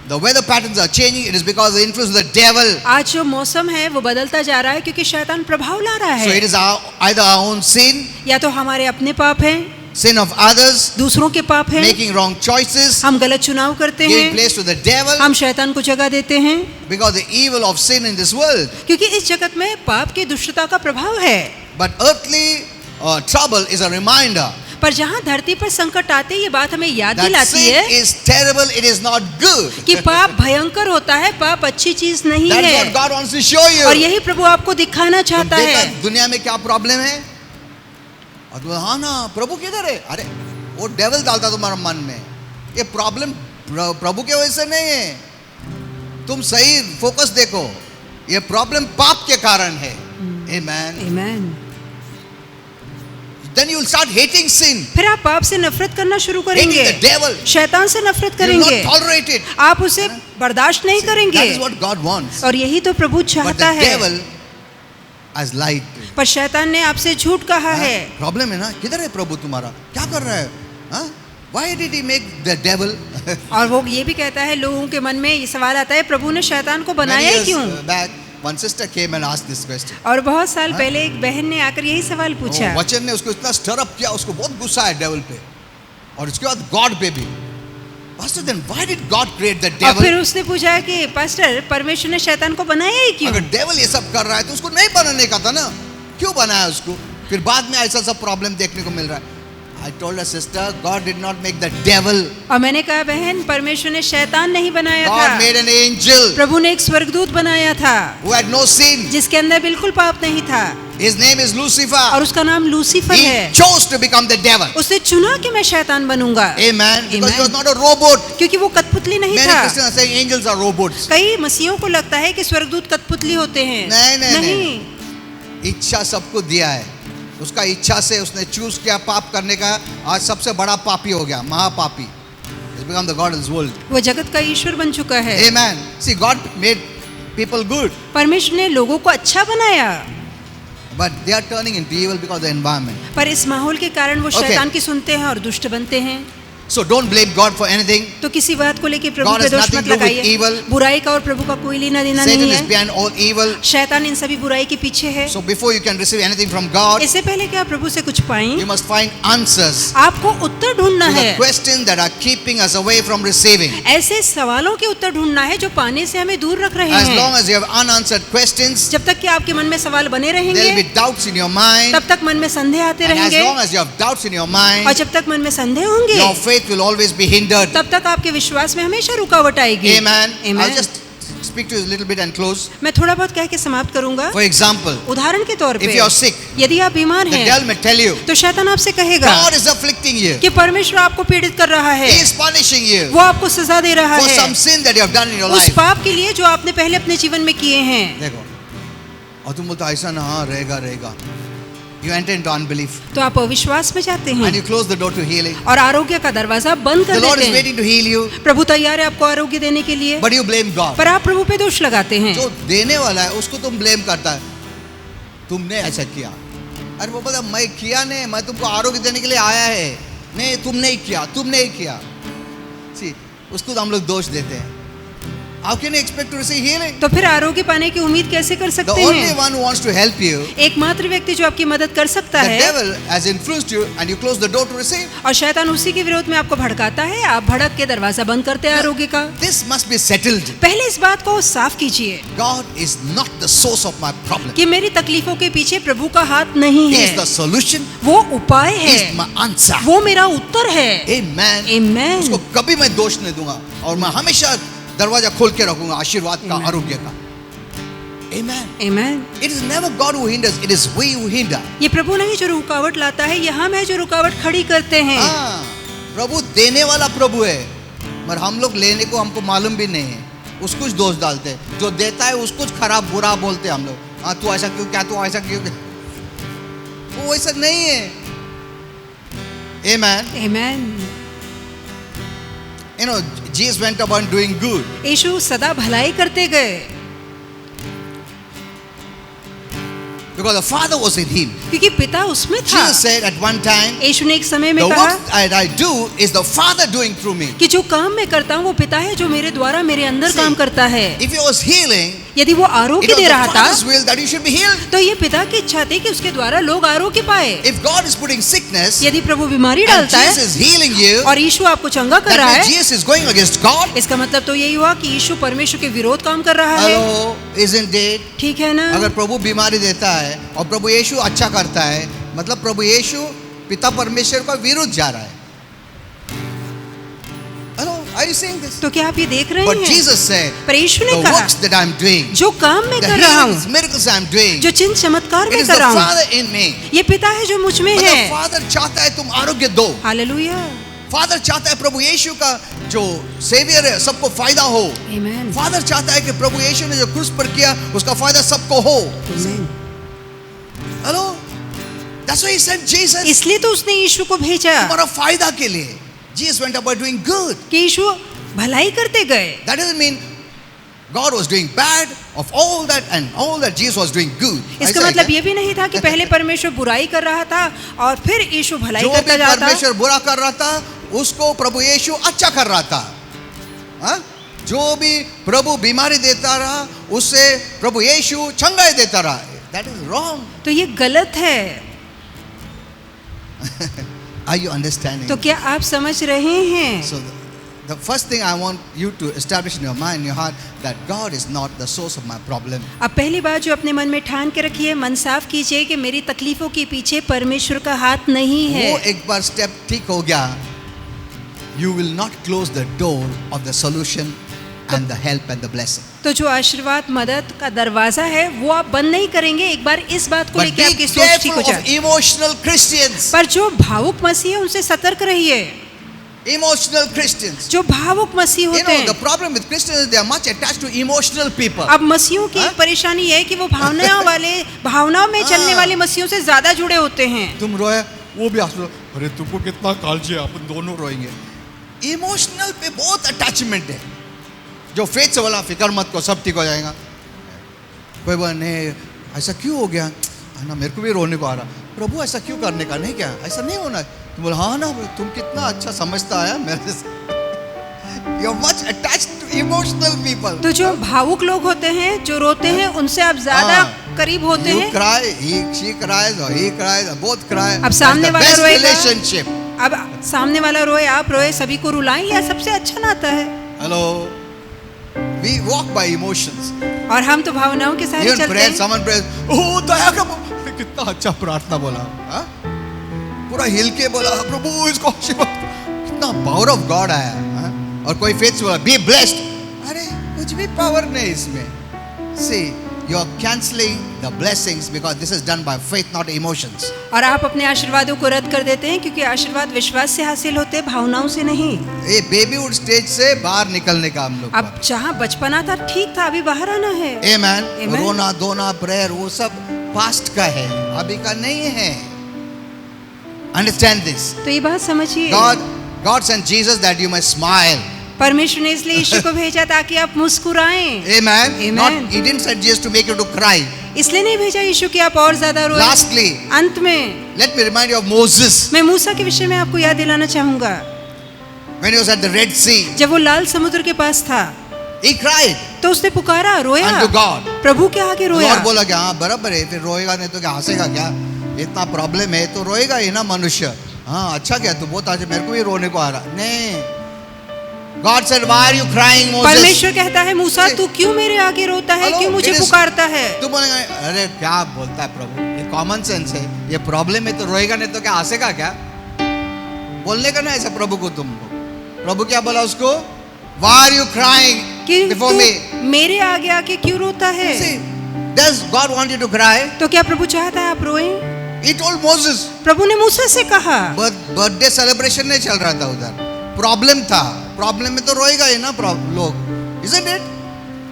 The weather patterns are changing. It is because of the influence of the devil. आज जो मौसम है वो बदलता जा रहा है क्योंकि शैतान प्रभाव ला रहा So it है। is either our own sin, या तो हमारे अपने पाप हैं, sin of others, दूसरों के पाप हैं, making wrong choices, हम गलत चुनाव करते giving हैं, place to the devil, हम शैतान को जगह देते हैं, because the evil of sin in this world. क्योंकि इस जगत में पाप की दुष्टता का प्रभाव है। But earthly trouble is a reminder पर जहाँ धरती पर संकट आते ये बात हमें याद that दिलाती sin है is terrible, it is not good. कि पाप भयंकर होता है, पाप अच्छी चीज नहीं That's what है। God wants to show you. और यही प्रभु आपको दिखाना तुम चाहता देखा है। दुनिया में क्या प्रॉब्लम है, और तुम हाँ ना प्रभु किधर है? अरे वो डेविल डालता तुम्हारे मन में। ये प्रॉब्लम प्रभु के वजह से नहीं है, तुम सही फोकस देखो, ये प्रॉब्लम पाप के कारण है। Amen. आमीन। Then you will start hating sin, फिर आप पाप से नफरत करना शुरू hating करेंगे, the devil. शैतान से नफरत You will करेंगे, not tolerate it. आप उसे बर्दाश्त नहीं That करेंगे। is what God wants. और यही तो प्रभु But चाहता the है। devil has lied. पर शैतान ने आपसे झूठ कहा है। प्रॉब्लम है ना, किधर है प्रभु तुम्हारा, क्या कर रहा है? हाँ? Why did he make the devil? और वो ये भी कहता है, लोगों के मन में ये सवाल आता है, प्रभु ने शैतान को Many बनाया ही years क्यों? back, one sister came and asked this question. और बहुत साल पहले एक बहन ने आकर यही सवाल पूछा। वचन ने उसको इतना स्टर अप किया, उसको बहुत गुस्सा है डेविल पे, और उसके बाद गॉड पे भी। Pastor, then why did God create the और फिर devil? उसने पूछा कि पास्टर, परमेश्वर ने शैतान को बनाया ही क्यों? अगर डेविल ये सब कर रहा है तो उसको नहीं बनाने का था ना, क्यों बनाया उसको? फिर बाद में ऐसा सब प्रॉब्लम देखने को मिल रहा है। I told her sister, God did not make the devil. और मैंने कहा, बहन, परमेश्वर ने शैतान नहीं बनाया God था, made an angel प्रभु ने एक स्वर्गदूत बनाया था who had no sin. जिसके अंदर बिल्कुल पाप नहीं था, His name is और Lucifer. उसका नाम लूसीफर He है। chose to become the devil. उसने चुना कि मैं शैतान बनूंगा, Amen. Because he was Amen. not a robot. क्योंकि वो कठपुतली नहीं Many था। Christians are saying angels are robots. कई मसीहों को लगता है कि स्वर्गदूत कठपुतली होते हैं। नहीं। इच्छा सबको दिया है, उसका इच्छा से उसने चूज किया पाप करने का, आज सबसे बड़ा पापी हो गया, महापापी। He's become the God of this world. वो जगत का ईश्वर बन चुका है। Amen. See, God made people good, परमेश्वर ने लोगों को अच्छा बनाया, but they are turning into evil because of the environment. पर इस माहौल के कारण वो Okay. शैतान की सुनते हैं और दुष्ट बनते हैं। So don't blame God for anything. तो किसी बात को लेके प्रभु God पे has दोष nothing मत to do with लगाइए। evil. बुराई का और प्रभु का कोई लेना देना Satan नहीं is है। behind all evil. शैतान इन सभी बुराई के पीछे है। So before you can receive anything from God, इससे पहले कि आप प्रभु से कुछ पाएं, you must find answers आपको उत्तर ढूंढना to the है। questions that are keeping us away from receiving. ऐसे सवालों के उत्तर ढूंढना है जो पाने से हमें दूर रख रहे As long हैं। as you have unanswered questions, जब तक कि आपके मन में सवाल बने there will be रहेंगे, doubts in your mind. तब तक मन में संदेह आते And as रहेंगे, long as you have doubts in your mind, और जब तक मन में संदेह होंगे, your faith will always be hindered. तब तक आपके विश्वास में हमेशा रुकावट आएगी। Amen. Amen. I'll just speak to you a little bit and close. मैं थोड़ा बहुत कह के समाप्त करूंगा। For example, उदाहरण के तौर if पे, you are sick, यदि आप बीमार the हैं, devil may tell you, तो शैतान आपसे कहेगा God is afflicting you. कि परमेश्वर आपको पीड़ित कर रहा है, He is punishing you वो आपको सजा दे रहा for है some sin that you have done in your उस life. पाप के लिए जो आपने पहले अपने जीवन में किए हैं। देखो, और तुम बोलते ऐसा ना, हाँ रहेगा रहेगा, you enter into unbelief तो आप अविश्वास में जाते and हैं you close the door to healing. और आरोग्य का दरवाजा बंद The कर Lord देते is हैं। waiting to heal you, प्रभु तैयार है आपको आरोग्य देने के लिए, but you blame God. पर आप प्रभु पे दोष लगाते हैं। जो देने वाला है उसको तुम ब्लेम करता है, तुमने ऐसा किया। अरे वो बोला मैं किया नहीं, मैं तुमको आरोग्य देने के लिए आया है, नहीं तुम नहीं किया, तुमने ही किया। See, उसको तो हम लोग दोष देते हैं। How can you expect to receive healing? तो फिर आरोग्य पाने की उम्मीद कैसे कर The सकते only हैं? one who wants to help you, एकमात्र व्यक्ति जो आपकी मदद कर सकता the है, devil has influenced you and you close the door to receive. और शैतान उसी के विरोध में आपको भड़काता है, आप भड़क के दरवाजा बंद करते हैं आरोग्य का। This must be settled. पहले इस बात को साफ कीजिए God is not the source of my problem. कि मेरी तकलीफों के पीछे प्रभु का हाथ नहीं He है, is the solution. वो उपाय He is है, my answer. वो मेरा उत्तर है। Amen. Amen. उसको कभी मैं दोष नहीं दूंगा और मैं हमेशा दरवाजा खोल के रखूंगा आशीर्वाद का, Amen. आरोग्य का। Amen. Amen. It is never God who hinders, it is we who hinder. ये प्रभु नहीं जो रुकावट लाता है, ये हम है जो रुकावट खड़ी करते हैं। हाँ, प्रभु देने वाला प्रभु है, मगर हम लोग लेने को हमको मालूम भी नहीं है, उसको कुछ दोष डालते हैं। जो देता है उसको कुछ खराब बुरा बोलते हैं हम लोग। हाँ तू ऐसा क्यों, क्या तू ऐसा क्यों, वो ऐसा नहीं है। Amen. Amen. You know, Jesus went about doing good. यीशु सदा भलाई करते गए Because the Father was in him. क्योंकि पिता उसमें था। Jesus said at one time, यीशु ने एक समय में the कहा work that I do is the Father doing through me. कि जो काम मैं करता हूँ वो पिता है जो मेरे द्वारा मेरे अंदर See, काम करता है। If he was healing, यदि वो it आरोग्य was दे the रहा था Father's will that you should be healed. तो ये पिता की इच्छा थी कि उसके द्वारा लोग आरोग्य पाए। If God is putting sickness यदि प्रभु बीमारी and डालता है Jesus is healing you, और यीशु आपको चंगा कर that रहा means है, Jesus is going against God. इसका मतलब तो यही हुआ कि यीशु परमेश्वर के विरोध काम कर रहा है। Hello, isn't it? ठीक है ना? अगर प्रभु बीमारी देता है और प्रभु यीशु अच्छा करता है, मतलब प्रभु यीशु पिता परमेश्वर का विरुद्ध जा रहा है। Hello, are you seeing this? तो क्या आप ये देख रहे But हैं? Jesus said, पर यीशु ने the कहा works that I'm doing, जो काम मैं the कर रहा healings, हूँ, miracles I'm doing, जो चिन्ह चमत्कार it मैं is कर the रहा हूँ, Father in me. ये पिता है जो मुझ में मतलब है। फादर चाहता है तुम आरोग्य दो। हालेलुया। फादर चाहता है प्रभु यीशु का जो सेवियर है सबको फायदा हो। आमीन। फादर चाहता है कि प्रभु यीशु ने जो क्रूस पर किया उसका फायदा सबको हो। आमीन। Hello, that's why he sent Jesus. इसलिए तो उसने यीशु को भेजा हमारा फायदा के लिए। Jesus went about doing good. कि यीशु भलाई करते गए। That doesn't mean God was doing bad of all that and all that Jesus was doing good. इसका ऐसा है मतलब क्या? ये भी नहीं था कि पहले परमेश्वर बुराई कर रहा था और फिर यीशु भलाई जो करता भी जाता। परमेश्वर बुरा कर रहा था उसको प्रभु यीशु अच्छा कर रहा था। हाँ? जो भी प्रभु बीमारी देता रहा उससे प्रभु यीशु चंगाई देता रहा। That is wrong. तो ये गलत है। Are you understanding? तो क्या आप समझ रहे हैं? So the first thing I want you to establish in your mind, in your heart, that God is not the source of my problem. अब पहली बात जो अपने मन में ठान के रखिए, मन साफ कीजिए कि मेरी तकलीफों के पीछे परमेश्वर का हाथ नहीं है। वो एक बार स्टेप ठीक हो गया, you will not close the door of the solution and the help and the blessing. तो जो आशीर्वाद मदद का दरवाजा है वो आप बंद नहीं करेंगे एक बार इस बात को But लेके be आपकी सोच ठीक हो careful of जाए। emotional Christians. पर जो भावुक मसीह है उनसे सतर्क रहिए। Emotional Christians. जो भावुक मसीह You होते know, the हैं, problem with Christians is they are much attached to emotional people. अब मसीहों की हाँ? एक परेशानी है कि वो भावनाओं में चलने वाले मसीहों से ज्यादा जुड़े होते हैं। तुम रोए वो भी हंस लो, अरे तुमको कितना कालजी है, अपन दोनों रोएंगे। इमोशनल पे बहुत अटैचमेंट है। जो फेथ से वाला फिकर मत को, सब ठीक हो जाएगा। कोई बोला नहीं ऐसा क्यों हो गया, है ना, मेरे को भी रोने को आ रहा, प्रभु ऐसा क्यों करने का, नहीं क्या ऐसा नहीं होना। तुम बोला हाँ ना, तुम कितना अच्छा समझता है मेरे से। You are much attached to emotional people. तो जो भावुक लोग होते हैं, जो रोते हैं, उनसे आप ज्यादा हाँ। करीब होते You हैं। cry, she cries, or he cries, or both cry. अब सामने That's the वाला best रोएगा। relationship. अब सामने वाला रोए, आप रोए, सभी को रुलाएं, यह सबसे अच्छा नाता है। Hello. We walk by emotions. और हम तो भावनाओं के सहारे Even चलते prayer, हैं। someone prays, oh दया का, कितना अच्छा प्रार्थना बोला, हाँ? पूरा हिल के बोला, प्रभु इसको आशीर्वाद, कितना पावर ऑफ गॉड आया, हाँ? और कोई फेथ से बोला, be blessed, अरे कुछ भी पावर नहीं इसमें। See, you are cancelling the blessings because this is done by faith, not emotions. और आप अपने आशीर्वादों को रद्द कर देते हैं क्योंकि आशीर्वाद विश्वास से हासिल होते हैं, भावनाओं से नहीं। ये बेबीहुड स्टेज से बाहर निकलने का हम लोग। अब जहाँ बचपना था ठीक था, अभी बाहर आना है। Amen. Amen. रोना धोना प्रेयर वो सब पास्ट का है, अभी का नहीं है. Understand this. तो ये बात समझिए, God sent Jesus that you may smile. परमेश्वर ने इसलिए यीशु को भेजा ताकि आप मुस्कुराएं. Amen. Amen. Not, He didn't send Jesus to make you to cry. इसलिए नहीं भेजा यीशु कि आप और ज्यादा रोएं. Lastly, अंत में let me remind you of Moses मैं मूसा के विषय में आपको याद दिलाना चाहूंगा. when he was at the Red Sea. जब वो लाल समुद्र के पास था He cried तो उसने पुकारा, रोया, unto God. प्रभु के आगे रोया. Lord बोला क्या, हाँ बराबर है, फिर रोएगा नहीं तो क्या हंसेगा क्या, इतना प्रॉब्लम है तो रोएगा ही ना मनुष्य. हाँ अच्छा क्या, तू बहुत आज मेरे को भी रोने को आ रहा. नहीं, God said, why are you crying, Moses? परमेश्वर कहता है, मूसा तू क्यों मेरे आगे रोता है, Hello, क्यों मुझे it is- पुकारता है. तू बोलेगा अरे क्या बोलता है प्रभु, ये कॉमन सेंस है, ये प्रॉब्लम है तो रोएगा नहीं तो क्या हंसेगा क्या, बोलने का ना ऐसा प्रभु को. तुमको प्रभु क्या बोला उसको, why are you crying कि before तू me? मेरे आगे आके क्यों रोता है. See, does God want you to cry? तो क्या प्रभु चाहता है आप रोएं. He told Moses. प्रभु ने मूसा से कहा. बर्थडे सेलिब्रेशन नहीं चल रहा था उधर, प्रॉब्लम था, प्रॉब्लम में तो रोएगा ही ना लोग. Isn't it?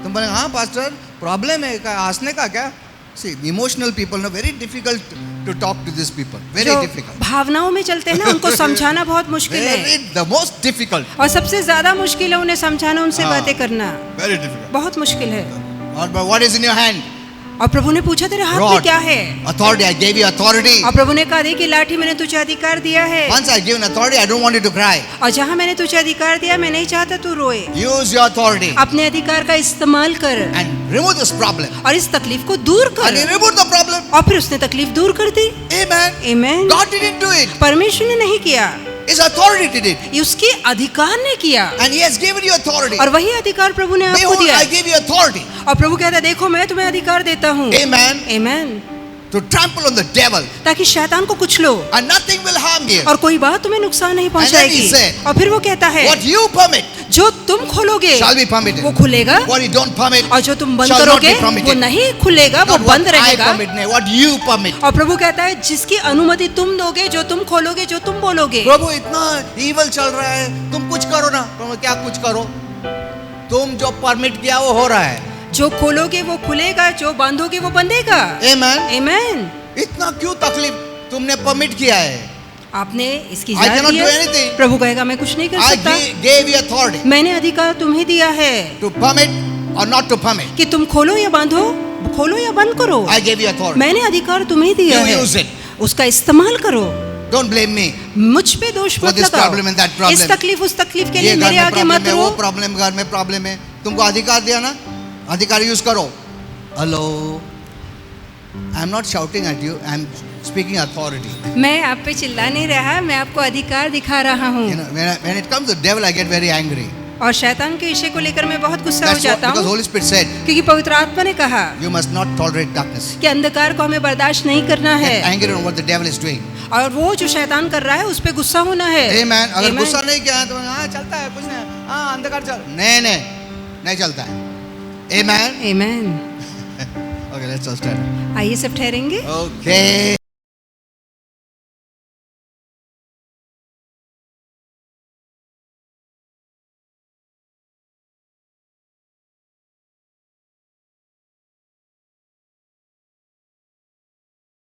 तुम बोले हाँ पास्टर प्रॉब्लम है क्या, हंसने का क्या. See, emotional people are very difficult to talk to these people. Very जो difficult. भावनाओं में चलते हैं ना उनको समझाना बहुत मुश्किल है. Very, the most difficult. और सबसे ज्यादा मुश्किल है उन्हें समझाना, उनसे हाँ. बातें करना Very difficult. बहुत मुश्किल है. But what is in your hand? और प्रभु ने पूछा तेरे हाथ में Rod. क्या है. Authority. I gave you authority. और प्रभु ने कहा कि लाठी मैंने तुझे अधिकार दिया है. Once I given authority, I don't want you to cry. और जहाँ मैंने तुझे अधिकार दिया मैं नहीं चाहता तू रोए. Use your authority अपने अधिकार का इस्तेमाल कर and remove this problem. और इस तकलीफ को दूर And he कर. removed the problem. और फिर उसने तकलीफ दूर कर दी. Amen. आमीन. God didn't do it. परमेश्वर ने नहीं किया, His authority did it. ये उसके अधिकार ने किया. And he has given you authority. और वही अधिकार प्रभु ने आपको Behold, दिया. I give you authority. और प्रभु कहता है देखो मैं तुम्हें अधिकार देता हूँ. Amen. आमीन. To trample on the devil. ताकि शैतान को कुछ लो And nothing will harm you. और कोई बात तुम्हें नुकसान नहीं पहुंचाएगी. And then he said, और फिर वो कहता है What you permit जो तुम खोलोगे shall be permitted. वो खुलेगा What you don't permit और जो तुम बंद shall not करोगे be permitted. वो नहीं खुलेगा, वो Not what बंद I रहेगा. permit, no, what you permit. और प्रभु कहता है जिसकी अनुमति तुम दोगे, जो तुम खोलोगे, जो तुम बोलोगे. प्रभु इतना evil चल रहा है, तुम कुछ करो ना. प्रभु क्या कुछ करो, तुम जो परमिट किया वो हो रहा है. जो खोलोगे वो खुलेगा, जो बांधोगे वो बंधेगा. Amen. आमीन. इतना क्यों तकलीफ तुमने परमिट किया है. आपने इसकी I इजाजत cannot दी do है. anything. प्रभु कहेगा मैं कुछ नहीं कर I सकता. gave you authority मैंने अधिकार तुम्हें दिया है to permit or not to permit. कि तुम खोलो या बांधो, खोलो या बंद करो. I gave you authority. मैंने अधिकार तुम्हें दिया You है, use it. उसका इस्तेमाल करो. Don't blame me. मुझ पे दोष For मत this लगाओ. problem and that problem. इस तकलीफ उस तकलीफ के ये लिए घर मेरे में आगे प्रॉब्लम मत है, रो. वो प्रॉब्लम घर में प्रॉब्लम है, तुमको अधिकार दिया ना, अधिकार यूज करो. Hello, I am not shouting at you, I am speaking authority. मैं आप पे चिल्ला नहीं रहा, मैं आपको अधिकार दिखा रहा हूँ. You know, when it comes to the devil, I get very angry. और शैतान के विषय को लेकर मैं बहुत गुस्सा हो That's what, जाता because हूँ, Holy Spirit said, क्योंकि पवित्र आत्मा ने कहा you must not tolerate darkness. कि अंधकार को हमें बर्दाश्त नहीं करना Get है. angry on what the devil is doing. और वो जो शैतान कर रहा है उस पे गुस्सा होना है. Amen. अगर Amen. गुस्सा नहीं किया तो हाँ चलता है, कुछ नहीं, हाँ अंधकार चल, नहीं चलता है. Amen. आमीन. Okay, let's all stand. आइए सब ठहरेंगे. Okay.